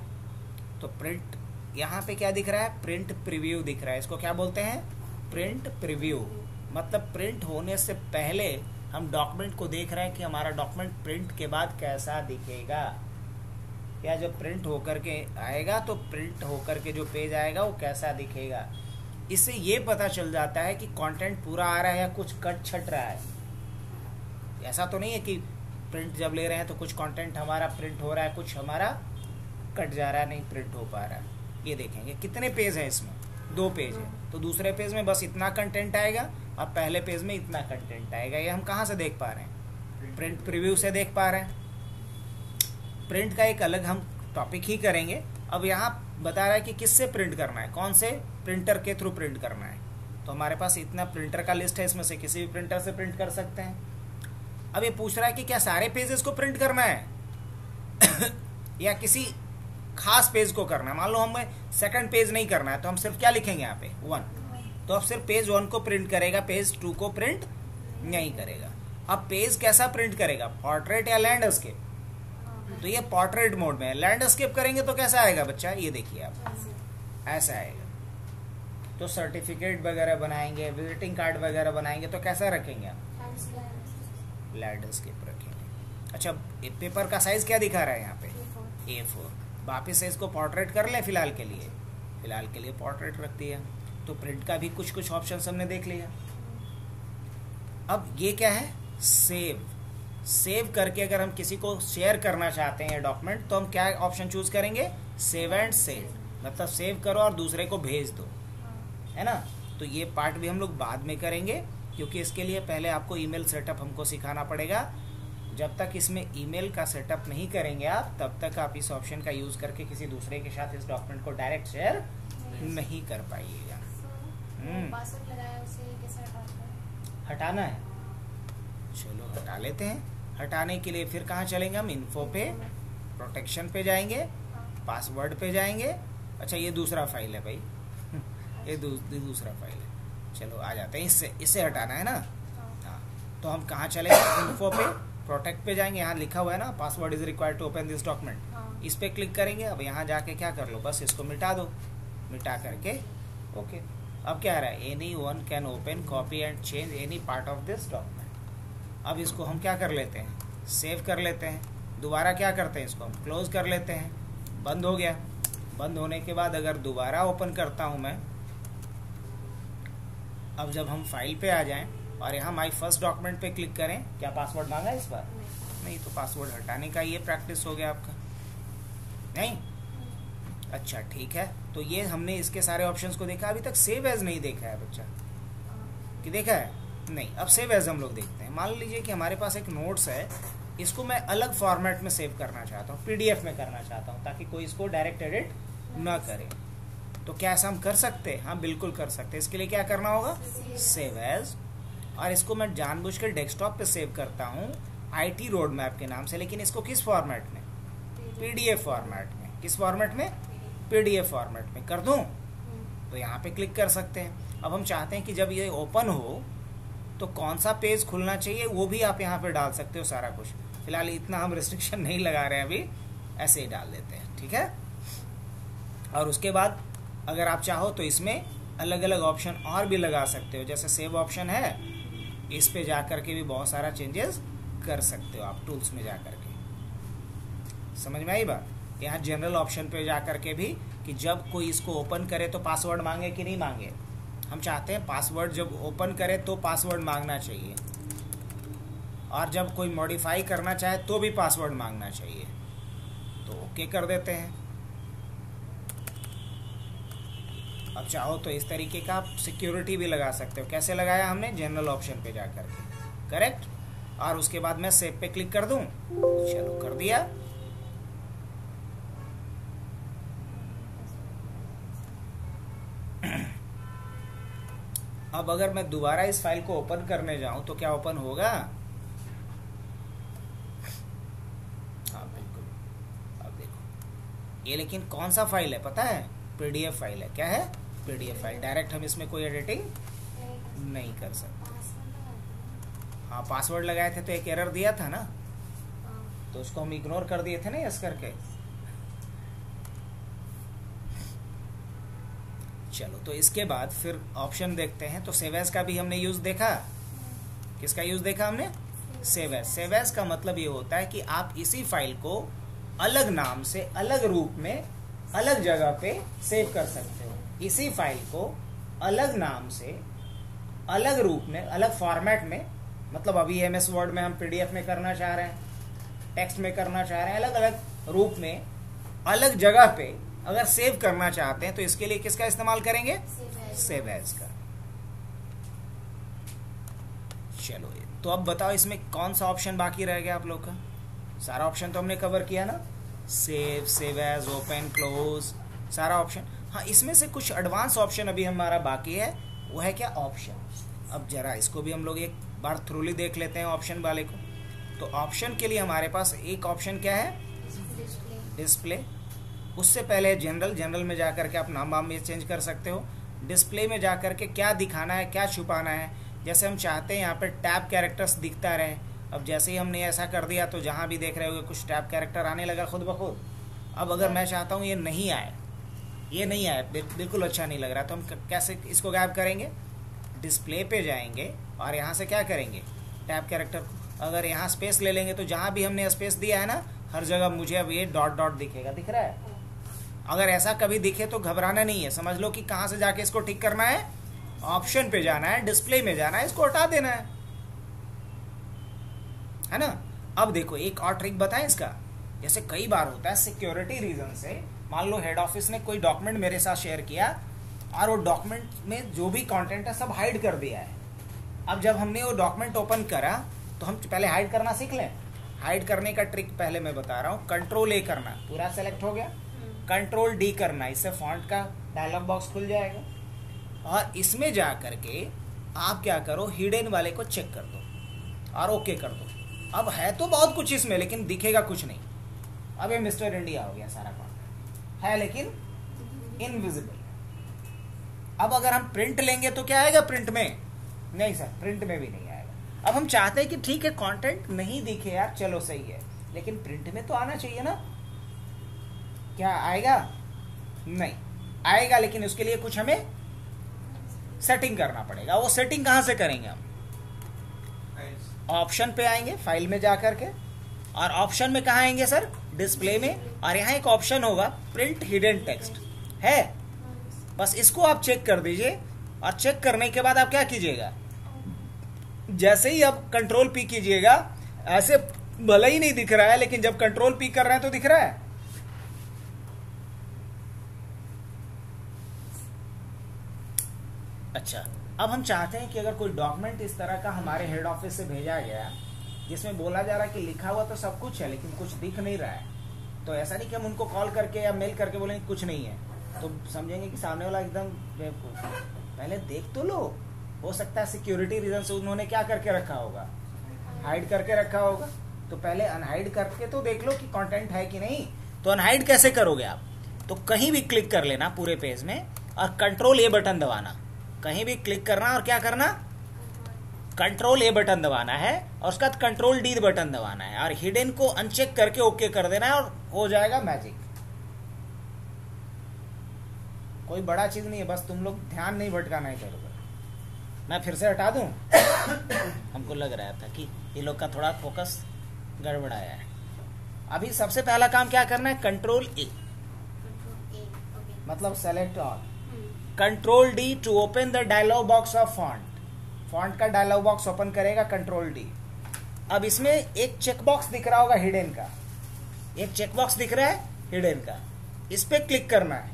Speaker 1: तो प्रिंट यहाँ पे क्या दिख रहा है? प्रिंट प्रीव्यू दिख रहा है। इसको क्या बोलते हैं? Print preview. मतलब प्रिंट होने से पहले हम डॉक्यूमेंट को देख रहे हैं कि हमारा डॉक्यूमेंट प्रिंट के बाद कैसा दिखेगा, या जब प्रिंट होकर के आएगा तो प्रिंट होकर के जो पेज आएगा वो कैसा दिखेगा। इससे ये पता चल जाता है कि कंटेंट पूरा आ रहा है या कुछ कट छट रहा है। ऐसा तो नहीं है कि प्रिंट जब ले रहे हैं तो कुछ कंटेंट हमारा प्रिंट हो रहा है, कुछ हमारा कट जा रहा है, नहीं प्रिंट हो पा रहा है। ये देखेंगे कितने पेज हैं इसमें? 2 पेज है। तो दूसरे पेज में बस इतना कंटेंट आएगा और पहले पेज में इतना कंटेंट आएगा। ये हम कहाँ से देख पा रहे हैं? प्रिंट प्रीव्यू से देख पा रहे हैं। प्रिंट का एक अलग हम टॉपिक ही करेंगे। अब यहाँ बता रहा है कि किससे प्रिंट करना है, कौन से प्रिंटर के थ्रू प्रिंट करना है। तो हमारे पास इतना प्रिंटर का लिस्ट है, इसमें से किसी भी प्रिंटर से प्रिंट कर सकते हैं। अब ये पूछ रहा है कि क्या सारे पेजेस को प्रिंट करना है या किसी खास पेज को करना है। मान लो हमें सेकंड पेज नहीं करना है तो हम सिर्फ क्या लिखेंगे यहाँ पे? 1। तो अब सिर्फ पेज 1 को प्रिंट करेगा, पेज 2 को प्रिंट नहीं करेगा। अब पेज कैसा प्रिंट करेगा? पोर्ट्रेट या लैंडस्केप? तो ये पोर्ट्रेट मोड में है। लैंडस्केप करेंगे तो कैसा आएगा बच्चा? ये देखिए आप, ऐसा आएगा। तो सर्टिफिकेट वगैरह बनाएंगे, विजिटिंग कार्ड वगैरह बनाएंगे तो कैसा रखेंगे आप? लैंडस्केप रखेंगे। अच्छा, पेपर का साइज क्या दिखा रहा है यहाँ पे? A4। वापिस से इसको पोर्ट्रेट कर ले फिलहाल के लिए पोर्ट्रेट रख दिया। तो प्रिंट का भी कुछ कुछ ऑप्शन हमने देख लिया। अब ये क्या है? सेव करके अगर हम किसी को शेयर करना चाहते हैं डॉक्यूमेंट तो हम क्या ऑप्शन चूज करेंगे? Save and send. मतलब सेव करो और दूसरे को भेज दो, है ना। तो ये पार्ट भी हम लोग बाद में करेंगे क्योंकि इसके लिए पहले आपको ईमेल सेटअप हमको सिखाना पड़ेगा। जब तक इसमें ईमेल का सेटअप नहीं करेंगे आप, तब तक आप इस ऑप्शन का यूज करके किसी दूसरे के साथ इस डॉक्यूमेंट को डायरेक्ट शेयर नहीं कर पाइएगा।
Speaker 2: पासवर्ड लगाया उसे कैसे
Speaker 1: हटाना है, चलो हटा लेते हैं। हटाने के लिए फिर कहाँ चलेंगे हम? इन्फो पे, प्रोटेक्शन पे जाएंगे, पासवर्ड पे जाएंगे। अच्छा, ये दूसरा फाइल है भाई ये दूसरा फाइल है। चलो आ जाते हैं, इससे हटाना है ना। हाँ, तो हम कहाँ चलेंगे? इन्फो पे, प्रोटेक्ट पे जाएंगे। यहाँ लिखा हुआ है ना, password is required to open this document. इस पे क्लिक करेंगे। अब यहाँ जाके क्या कर लो? बस इसको मिटा दो। मिटा करके ओके। अब क्या आ रहा है? Any one can open, copy and change any part of this document. अब इसको हम क्या कर लेते हैं? सेव कर लेते हैं। दोबारा क्या करते हैं? इसको हम क्लोज कर लेते हैं। बंद हो गया। बंद होने के बाद अगर दोबारा ओपन करता हूं मैं, अब जब हम फाइल पे आ जाएं और यहाँ माई फर्स्ट डॉक्यूमेंट पे क्लिक करें, क्या पासवर्ड मांगा है इस बार? नहीं, तो पासवर्ड हटाने का ये प्रैक्टिस हो गया आपका, नहीं? अच्छा ठीक है। तो ये हमने इसके सारे ऑप्शंस को देखा। अभी तक सेव एज नहीं देखा है बच्चा, कि देखा है? नहीं। अब सेव एज हम लोग देखते हैं। मान लीजिए कि हमारे पास एक नोट्स है, इसको मैं अलग फॉर्मेट में सेव करना चाहता हूँ, PDF में करना चाहता हूँ, ताकि कोई इसको डायरेक्ट एडिट ना करे। तो क्या ऐसा हम कर सकते हैं? हाँ बिल्कुल कर सकते हैं। इसके लिए क्या करना होगा? Save as. और इसको मैं जानबूझकर डेस्कटॉप पे सेव करता हूँ IT रोड मैप के नाम से। लेकिन इसको किस फॉर्मेट में? PDF फॉर्मेट में। किस फॉर्मेट में? PDF फॉर्मेट में कर दूं तो यहाँ पे क्लिक कर सकते हैं। अब हम चाहते हैं कि जब ये ओपन हो तो कौन सा पेज खुलना चाहिए वो भी आप यहाँ पे डाल सकते हो सारा कुछ। फिलहाल इतना हम रिस्ट्रिक्शन नहीं लगा रहे हैं, अभी ऐसे ही डाल देते हैं, ठीक है। और उसके बाद अगर आप चाहो तो इसमें अलग अलग ऑप्शन और भी लगा सकते हो। जैसे सेव ऑप्शन है, इस पे जाकर के भी बहुत सारा चेंजेस कर सकते हो आप टूल्स में जाकर के। समझ में आई बात? यहाँ जनरल ऑप्शन पे जा करके भी कि जब कोई इसको ओपन करे तो पासवर्ड मांगे कि नहीं मांगे। हम चाहते हैं पासवर्ड जब ओपन करे तो पासवर्ड मांगना चाहिए, और जब कोई मॉडिफाई करना चाहे तो भी पासवर्ड मांगना चाहिए। तो ओके कर देते हैं। अब चाहो तो इस तरीके का आप सिक्योरिटी भी लगा सकते हो। कैसे लगाया हमने? जनरल ऑप्शन पे जा करके, करेक्ट। और उसके बाद मैं सेव पे क्लिक कर दूं, चलो कर दिया। अब अगर मैं दोबारा इस फाइल को ओपन करने जाऊं तो क्या ओपन होगा? हाँ बिल्कुल। अब देखो ये, लेकिन कौन सा फाइल है पता है? पीडीएफ फाइल है। क्या है? PDF file. डायरेक्ट हम इसमें कोई एडिटिंग नहीं कर सकते। हाँ पासवर्ड लगाए थे तो एक एरर दिया था ना, तो उसको हम इग्नोर कर दिए थे ना यस करके। चलो तो इसके बाद फिर ऑप्शन देखते हैं। तो सेव एज का भी हमने यूज देखा। किसका यूज देखा हमने? Save as. सेव एज का मतलब ये होता है कि आप इसी फाइल को अलग नाम से, अलग रूप में, अलग जगह पे सेव कर सकते हो। इसी फाइल को अलग नाम से, अलग रूप में, अलग फॉर्मेट में, मतलब अभी एमएस वर्ड में हम पीडीएफ में करना चाह रहे हैं, टेक्स्ट में करना चाह रहे हैं, अलग अलग रूप में, अलग जगह पे अगर सेव करना चाहते हैं तो इसके लिए किसका इस्तेमाल करेंगे? सेव एज का। चलो तो अब बताओ इसमें कौन सा ऑप्शन बाकी रह गया आप लोग का? सारा ऑप्शन तो हमने कवर किया ना, save, save as, open, close, सारा ऑप्शन। हाँ इसमें से कुछ एडवांस ऑप्शन अभी हमारा बाकी है, वो है क्या? ऑप्शन। अब जरा इसको भी हम लोग एक बार थ्रूली देख लेते हैं ऑप्शन वाले को। तो ऑप्शन के लिए हमारे पास एक ऑप्शन क्या है? डिस्प्ले। उससे पहले जनरल। जनरल में जाकर के आप नाम वाम में चेंज कर सकते हो। डिस्प्ले में जाकर के क्या दिखाना है, क्या छुपाना है। जैसे हम चाहते हैं यहाँ पे टैब कैरेक्टर्स दिखता रहे। अब जैसे ही हमने ऐसा कर दिया तो जहाँ भी देख रहे होगे कुछ टैब कैरेक्टर आने लगा खुद ब खुद। अब अगर मैं चाहता हूँ ये नहीं आए, ये नहीं आए, बिल्कुल अच्छा नहीं लग रहा, तो हम कैसे इसको गायब करेंगे? डिस्प्ले पे जाएंगे और यहाँ से क्या करेंगे? Tab character. अगर यहाँ स्पेस ले लेंगे तो जहाँ भी हमने स्पेस दिया है ना, हर जगह मुझे अब ये डॉट डॉट दिखेगा। दिख रहा है? अगर ऐसा कभी दिखे तो घबराना नहीं है। समझ लो कि कहाँ से जाके इसको ठीक करना है? ऑप्शन पे जाना है, डिस्प्ले में जाना है, इसको हटा देना है ना। अब देखो एक और ट्रिक बताएं इसका। जैसे कई बार होता है सिक्योरिटी रीजन से, मान लो हेड ऑफिस ने कोई डॉक्यूमेंट मेरे साथ शेयर किया और वो डॉक्यूमेंट में जो भी कंटेंट है सब हाइड कर दिया है। अब जब हमने वो डॉक्यूमेंट ओपन करा तो हम पहले हाइड करना सीख लें। हाइड करने का ट्रिक पहले मैं बता रहा हूँ। कंट्रोल ए करना, पूरा सेलेक्ट हो गया। कंट्रोल डी करना, इससे फॉन्ट का डायलॉग बॉक्स खुल जाएगा। और इसमें जा करके आप क्या करो, हिडन वाले को चेक कर दो और ओके कर दो। अब है तो बहुत कुछ इसमें, लेकिन दिखेगा कुछ नहीं। अब ये मिस्टर इंडिया हो गया सारा कंटेंट है, लेकिन इनविजिबल। अब अगर हम प्रिंट लेंगे तो क्या आएगा? प्रिंट में नहीं सर, प्रिंट में भी नहीं आएगा। अब हम चाहते हैं कि ठीक है कंटेंट नहीं दिखे यार, चलो सही है, लेकिन प्रिंट में तो आना चाहिए ना। क्या आएगा? नहीं आएगा, लेकिन उसके लिए कुछ हमें सेटिंग करना पड़ेगा। वो सेटिंग कहां से करेंगे हम? ऑप्शन पे आएंगे, फाइल में जाकर के, और ऑप्शन में कहा आएंगे सर? डिस्प्ले में। और यहाँ एक ऑप्शन होगा प्रिंट हिडन टेक्स्ट है, बस इसको आप चेक कर दीजिए। और चेक करने के बाद आप क्या कीजिएगा? जैसे ही आप कंट्रोल पी कीजिएगा, ऐसे भले ही नहीं दिख रहा है, लेकिन जब कंट्रोल पी कर रहे हैं तो दिख रहा है। अच्छा, अब हम चाहते हैं कि अगर कोई डॉक्यूमेंट इस तरह का हमारे हेड ऑफिस से भेजा गया जिसमें बोला जा रहा है कि लिखा हुआ तो सब कुछ है लेकिन कुछ दिख नहीं रहा है, तो ऐसा नहीं कि हम उनको कॉल करके या मेल करके बोलेंगे कुछ नहीं है, तो समझेंगे कि सामने वाला एकदम बेवकूफ। पहले देख तो लो, हो सकता है सिक्योरिटी रीजन से उन्होंने क्या करके रखा होगा? हाइड करके रखा होगा। तो पहले अनहाइड करके तो देख लो कि कंटेंट है कि नहीं। तो अनहाइड कैसे करोगे आप? तो कहीं भी क्लिक कर लेना पूरे पेज में और कंट्रोल ए बटन दबाना। कहीं भी क्लिक करना और क्या करना? कंट्रोल ए बटन दबाना है और उसके बाद कंट्रोल डी बटन दबाना है और हिडन को अनचेक करके ओके कर देना है और हो जाएगा मैजिक। कोई बड़ा चीज नहीं है, बस तुम लोग ध्यान नहीं भटकाना है इधर उधर। मैं फिर से हटा दूं? हमको लग रहा था कि ये लोग का थोड़ा फोकस गड़बड़ाया है। अभी सबसे पहला काम क्या करना है, control A,
Speaker 2: control A, okay.
Speaker 1: मतलब select all. Control D to open the dialog box of font. Font का डायलॉग बॉक्स ओपन करेगा कंट्रोल डी। अब इसमें एक चेक बॉक्स दिख रहा होगा हिडन का, एक चेक बॉक्स दिख रहा है हिडन का, इस पे क्लिक करना है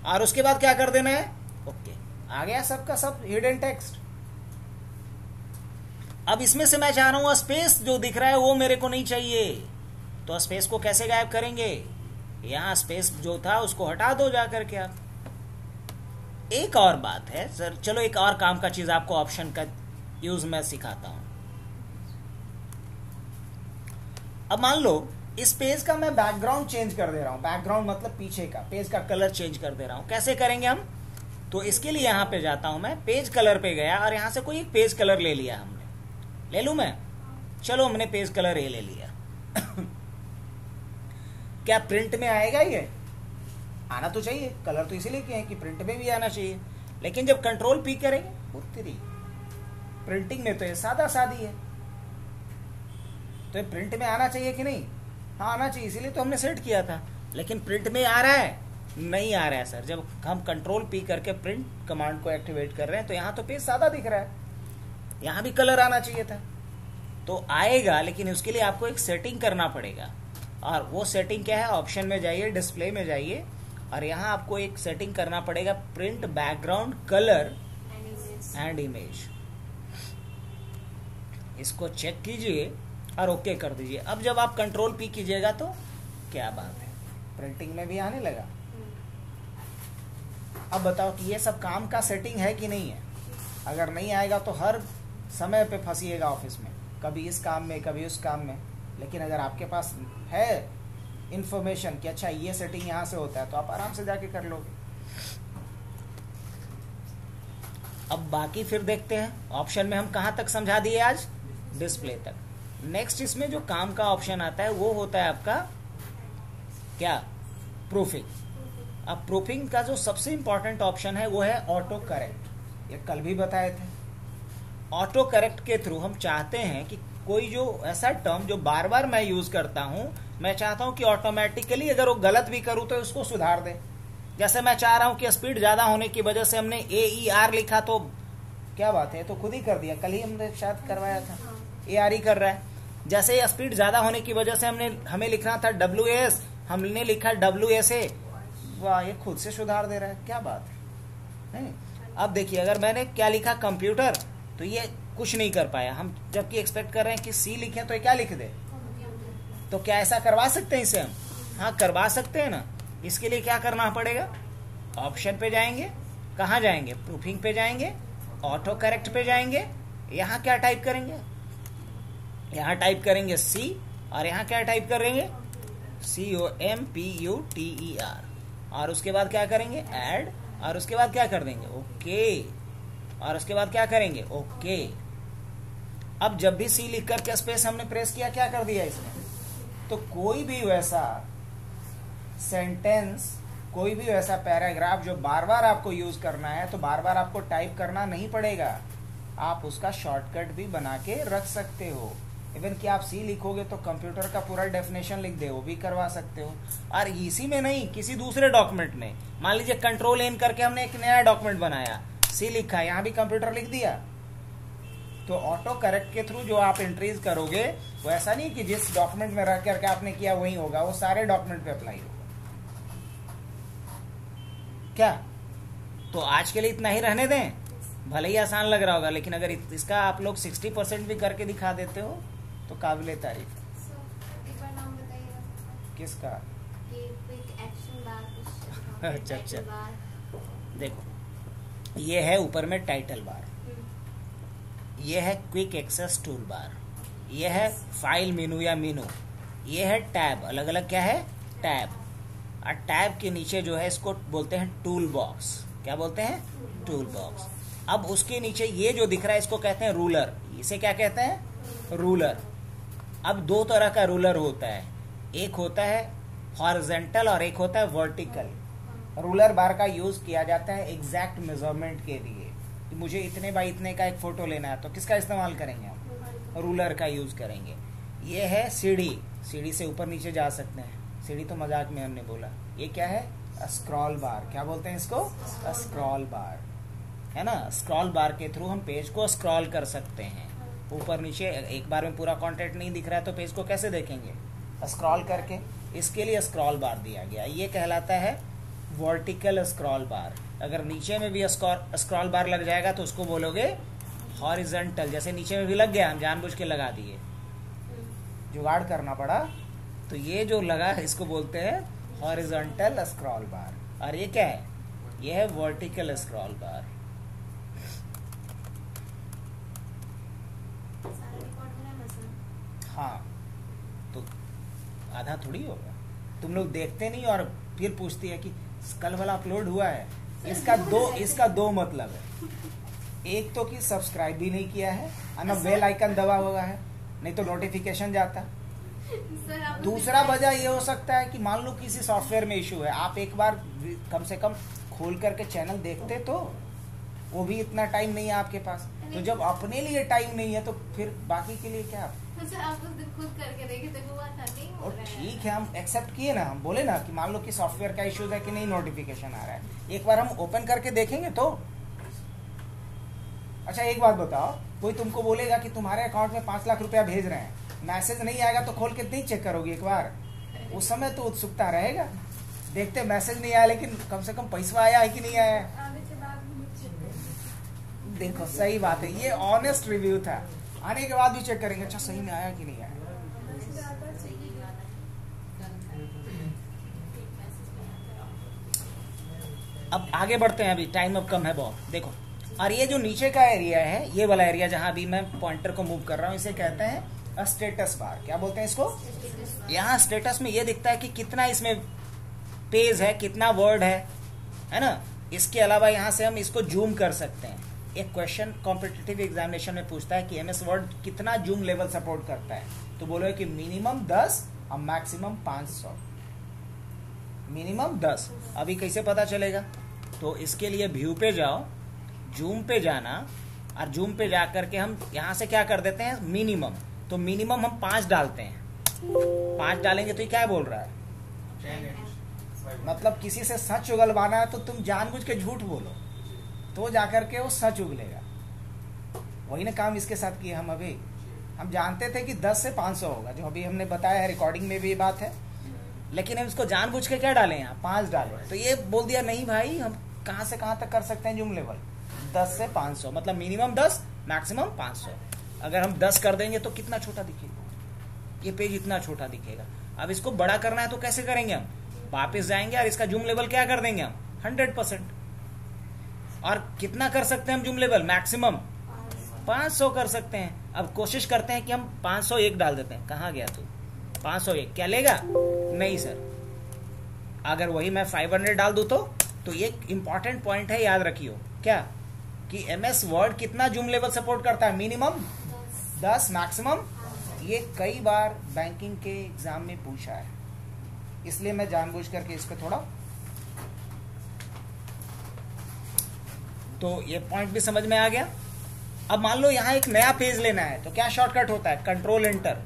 Speaker 1: और उसके बाद क्या कर देना है, ओके। आ गया सबका सब हिडन टेक्स्ट। अब इसमें से मैं चाह रहा हूं स्पेस जो दिख रहा है वो मेरे को नहीं चाहिए, तो स्पेस को कैसे गायब करेंगे, यहां स्पेस जो था उसको हटा दो जाकर के आप। एक और बात है सर, चलो एक और काम का चीज आपको ऑप्शन का यूज मैं सिखाता हूं। अब मान लो इस पेज का मैं बैकग्राउंड चेंज कर दे रहा हूं, बैकग्राउंड मतलब पीछे का पेज का कलर चेंज कर दे रहा हूं। कैसे करेंगे हम, तो इसके लिए यहां पे जाता हूं मैं, पेज कलर पे गया और यहां से कोई एक पेज कलर ले लिया हमने, ले लूं मैं, चलो हमने पेज कलर ए ले लिया। क्या प्रिंट में आएगा ये, आना तो चाहिए, कलर तो इसीलिए किए हैं कि प्रिंट में भी आना चाहिए, लेकिन जब कंट्रोल पी करेंगे उत्तरी प्रिंटिंग में तो ये सादा सादी है, तो ये प्रिंट में आना चाहिए कि नहीं, हाँ आना चाहिए, इसीलिए तो हमने सेट किया था। लेकिन प्रिंट में आ रहा है, नहीं आ रहा है सर। जब हम कंट्रोल पी करके प्रिंट कमांड को एक्टिवेट कर रहे हैं तो यहाँ तो पेज सादा दिख रहा है, यहाँ भी कलर आना चाहिए था, तो आएगा, लेकिन उसके लिए आपको एक सेटिंग करना पड़ेगा। और वो सेटिंग क्या है, ऑप्शन में जाइए, डिस्प्ले में जाइए और यहाँ आपको एक सेटिंग करना पड़ेगा, print background colour and image. इसको चेक कीजिए और ओके कर दीजिए। अब जब आप कंट्रोल पी कीजिएगा तो क्या बात है, प्रिंटिंग में भी आने लगा। अब बताओ कि ये सब काम का सेटिंग है कि नहीं है। अगर नहीं आएगा तो हर समय पे फंसिएगा ऑफिस में, कभी इस काम में कभी उस काम में। लेकिन अगर आपके पास है इंफॉर्मेशन कि अच्छा ये सेटिंग यहाँ से होता है, तो आप आराम से जाके कर लोगे। अब बाकी फिर देखते हैं, ऑप्शन में हम कहाँ तक समझा दिए आज, डिस्प्ले तक। नेक्स्ट इसमें जो काम का ऑप्शन आता है वो होता है आपका क्या, प्रूफिंग। अब प्रूफिंग का जो सबसे इंपॉर्टेंट ऑप्शन है वो है ऑटो करेक्ट। ये कल भी बताए थे। ऑटो करेक्ट के थ्रू हम चाहते हैं कि कोई जो ऐसा टर्म जो बार बार मैं यूज करता हूं, मैं चाहता हूं कि ऑटोमेटिकली अगर वो गलत भी करूं तो उसको सुधार दे। जैसे मैं चाह रहा हूं कि स्पीड ज्यादा होने की वजह से हमने AER लिखा, तो क्या बात है, तो खुद ही कर दिया, कल ही हमने शायद करवाया था, AR ही कर रहा है। जैसे स्पीड ज्यादा होने की वजह से हमें लिखना था WAS, हमने लिखा WSA, वाह ये खुद से सुधार दे रहा है, क्या बात है। अब देखिए अगर मैंने क्या लिखा कंप्यूटर, तो ये कुछ नहीं कर पाया। हम जबकि एक्सपेक्ट कर रहे हैं कि C लिखे तो ये क्या लिख दे, तो क्या ऐसा करवा सकते हैं इसे हम, हाँ करवा सकते हैं ना। इसके लिए क्या करना पड़ेगा, ऑप्शन पे जाएंगे, कहाँ जाएंगे, प्रूफिंग पे जाएंगे, ऑटो करेक्ट पे जाएंगे, यहाँ क्या टाइप करेंगे, यहाँ टाइप करेंगे C और यहाँ क्या टाइप करेंगे COMPUTER और उसके बाद क्या करेंगे ऐड, और उसके बाद क्या कर देंगे ओके, और उसके बाद क्या करेंगे ओके। अब जब भी C लिख करके स्पेस हमने प्रेस किया, क्या कर दिया इसने, तो कोई भी वैसा सेंटेंस, कोई भी वैसा पैराग्राफ जो बार बार आपको यूज करना है, तो बार बार आपको टाइप करना नहीं पड़ेगा, आप उसका शॉर्टकट भी बना के रख सकते हो। इवन कि आप C लिखोगे तो कंप्यूटर का पूरा डेफिनेशन लिख दे, वो भी करवा सकते हो। और इसी में नहीं, किसी दूसरे डॉक्यूमेंट में, मान लीजिए कंट्रोल N करके हमने एक नया डॉक्यूमेंट बनाया, C लिखा, यहाँ भी कंप्यूटर लिख दिया, तो ऑटो करेक्ट के थ्रू जो आप एंट्रीज करोगे वो ऐसा नहीं कि जिस डॉक्यूमेंट में रख करके आपने किया वही होगा, वो सारे डॉक्यूमेंट पे अप्लाई होगा। क्या, तो आज के लिए इतना ही रहने दें, भले ही आसान लग रहा होगा, लेकिन अगर इसका आप लोग 60% भी करके दिखा देते हो तो काबिले तारीफ है।
Speaker 2: एक बार नाम बताइएगा
Speaker 1: किसका,
Speaker 2: ये क्विक एक्शन बार,
Speaker 1: अच्छा अच्छा, देखो ये है ऊपर में टाइटल बार, ये है क्विक एक्सेस टूल बार, ये है फाइल मेनू या मेनू, ये है टैब, अलग अलग क्या है टैब, और टैब के नीचे जो है इसको बोलते हैं टूल बॉक्स। क्या बोलते हैं, टूल बॉक्स। अब उसके नीचे ये जो दिख रहा है इसको कहते हैं रूलर, इसे क्या कहते हैं रूलर। अब दो तरह का रूलर होता है, एक होता है हॉरिजॉन्टल और एक होता है वर्टिकल। रूलर बार का यूज किया जाता है एग्जैक्ट मेजरमेंट के लिए, कि मुझे इतने बाई इतने का एक फोटो लेना है, तो किसका इस्तेमाल करेंगे हम, रूलर का यूज करेंगे। ये है सीढ़ी, सीढ़ी से ऊपर नीचे जा सकते हैं, सीढ़ी तो मजाक में हमने बोला। ये क्या है? स्क्रॉल बार। क्या बोलते हैं इसको? स्क्रॉल बार, है ना। स्क्रॉल बार के थ्रू हम पेज को स्क्रॉल कर सकते हैं ऊपर नीचे। एक बार में पूरा कंटेंट नहीं दिख रहा है तो पेज को कैसे देखेंगे? स्क्रॉल करके। इसके लिए स्क्रॉल बार दिया गया। ये कहलाता है वर्टिकल स्क्रॉल बार। अगर नीचे में भी स्क्रॉल बार लग जाएगा तो उसको बोलोगे हॉरिजॉन्टल। जैसे नीचे में भी लग गया, हम जानबूझ के लगा दिए, जुगाड़ करना पड़ा, तो ये जो लगा इसको बोलते हैं हॉरिजॉन्टल स्क्रॉल बार। और ये क्या है? ये है वर्टिकल स्क्रॉल बार। हाँ, तो आधा थोड़ी होगा। तुम लोग देखते नहीं और फिर पूछती है कि कल वाला अपलोड हुआ है। इसका दो मतलब है। एक तो कि सब्सक्राइब भी नहीं किया है और ना बेल आइकन दबा हुआ है, नहीं तो नोटिफिकेशन जाता। दूसरा वजह ये हो सकता है कि मान लो किसी सॉफ्टवेयर में इशू है, आप एक बार कम से कम खोल करके चैनल देखते, तो वो भी इतना टाइम नहीं है आपके पास। तो जब अपने लिए टाइम नहीं है तो फिर बाकी के लिए क्या?
Speaker 2: आप खुद करके देखे तो हुआ था नहीं हो रहा है।
Speaker 1: ठीक है, हम एक्सेप्ट किए ना, हम बोले ना कि मान लो कि सॉफ्टवेयर का इश्यूज है कि नहीं नोटिफिकेशन आ रहा है, एक बार हम ओपन करके देखेंगे तो। अच्छा एक बात बताओ, कोई तुमको बोलेगा कि तुम्हारे अकाउंट में 5 लाख रुपया भेज रहे हैं, मैसेज नहीं आएगा तो खोल के नहीं चेक करोगे एक बार? उस समय तो उत्सुकता रहेगा, देखते मैसेज नहीं आया लेकिन कम से कम पैसा आया है कि नहीं आया। देखो सही बात है, ये ऑनेस्ट रिव्यू था। आने के बाद भी चेक करेंगे, अच्छा सही में आया कि नहीं आया। अब आगे बढ़ते हैं, अभी टाइम अब कम है बहुत। देखो, और ये जो नीचे का एरिया है, ये वाला एरिया जहां अभी मैं पॉइंटर को मूव कर रहा हूं, इसे कहते हैं स्टेटस बार। क्या बोलते हैं इसको? यहाँ स्टेटस में ये दिखता है कि कितना इसमें पेज है, कितना वर्ड है ना। इसके अलावा यहाँ से हम इसको जूम कर सकते हैं। एक क्वेश्चन कॉम्पिटिटिव एग्जामिनेशन में पूछता है कि एमएस वर्ड कितना जूम लेवल सपोर्ट करता है, तो बोलो कि मिनिमम 10 और मैक्सिमम 500। मिनिमम 10। अभी कैसे पता चलेगा? तो इसके लिए व्यू पे जाओ, जूम पे जाना, और जूम पे जा करके हम यहाँ से क्या कर देते हैं? मिनिमम। तो मिनिमम हम 5 डालते हैं। 5 डालेंगे तो ये क्या बोल रहा है? मतलब किसी से सच उगलवाना है तो तुम जानबूझ के झूठ बोलो, तो जाकर के वो सच उगलेगा। वही ना काम इसके साथ किया हम। अभी हम जानते थे कि 10 से 500 होगा, जो अभी हमने बताया है, रिकॉर्डिंग में भी ये बात है, लेकिन हम इसको जानबूझ के क्या डालें? यहाँ 5 डालें। तो ये बोल दिया नहीं भाई, हम कहाँ से कहाँ तक कर सकते हैं जूम लेवल? 10 से 500, मतलब मिनिमम 10 मैक्सिमम 500। अगर हम 10 कर देंगे तो कितना छोटा दिखेगा? ये पेज इतना छोटा दिखेगा। अब इसको बड़ा करना है तो कैसे करेंगे? हम वापस जाएंगे और इसका जूम लेवल क्या कर देंगे? हम 100%। और कितना कर सकते हैं हम जूम लेवल? मैक्सिमम 500 कर सकते हैं। अब कोशिश करते हैं कि हम 501 डाल देते हैं। कहाँ गया तू? 501 क्या लेगा? नहीं सर। अगर वही मैं 500 डाल दूं तो ये इंपॉर्टेंट पॉइंट है, याद रखियो। क्या? कि एमएस वर्ड कितना जूम लेवल सपोर्ट करता है? Minimum 10, maximum. ये कई बार बैंकिंग के एग्जाम में पूछा है, इसलिए मैं जानबूझ करके इस पे थोड़ा, तो ये पॉइंट भी समझ में आ गया। अब मान लो यहाँ एक नया पेज लेना है तो क्या शॉर्टकट होता है? Control enter.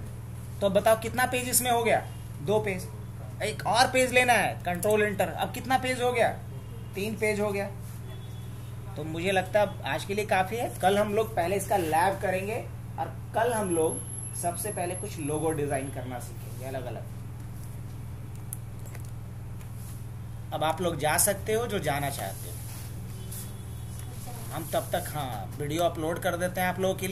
Speaker 1: तो बताओ कितना पेज इसमें हो गया? 2 पेज। एक और पेज लेना है, कंट्रोल एंटर। अब कितना पेज हो गया? 3 पेज हो गया। तो मुझे लगता है आज के लिए काफी है। कल हम लोग पहले इसका लैब करेंगे और कल हम लोग सबसे पहले कुछ लोगो डिजाइन करना सीखेंगे अलग अलग। अब आप लोग जा सकते हो जो जाना चाहते हो। हम तब तक वीडियो अपलोड कर देते हैं आप लोगों के लिए।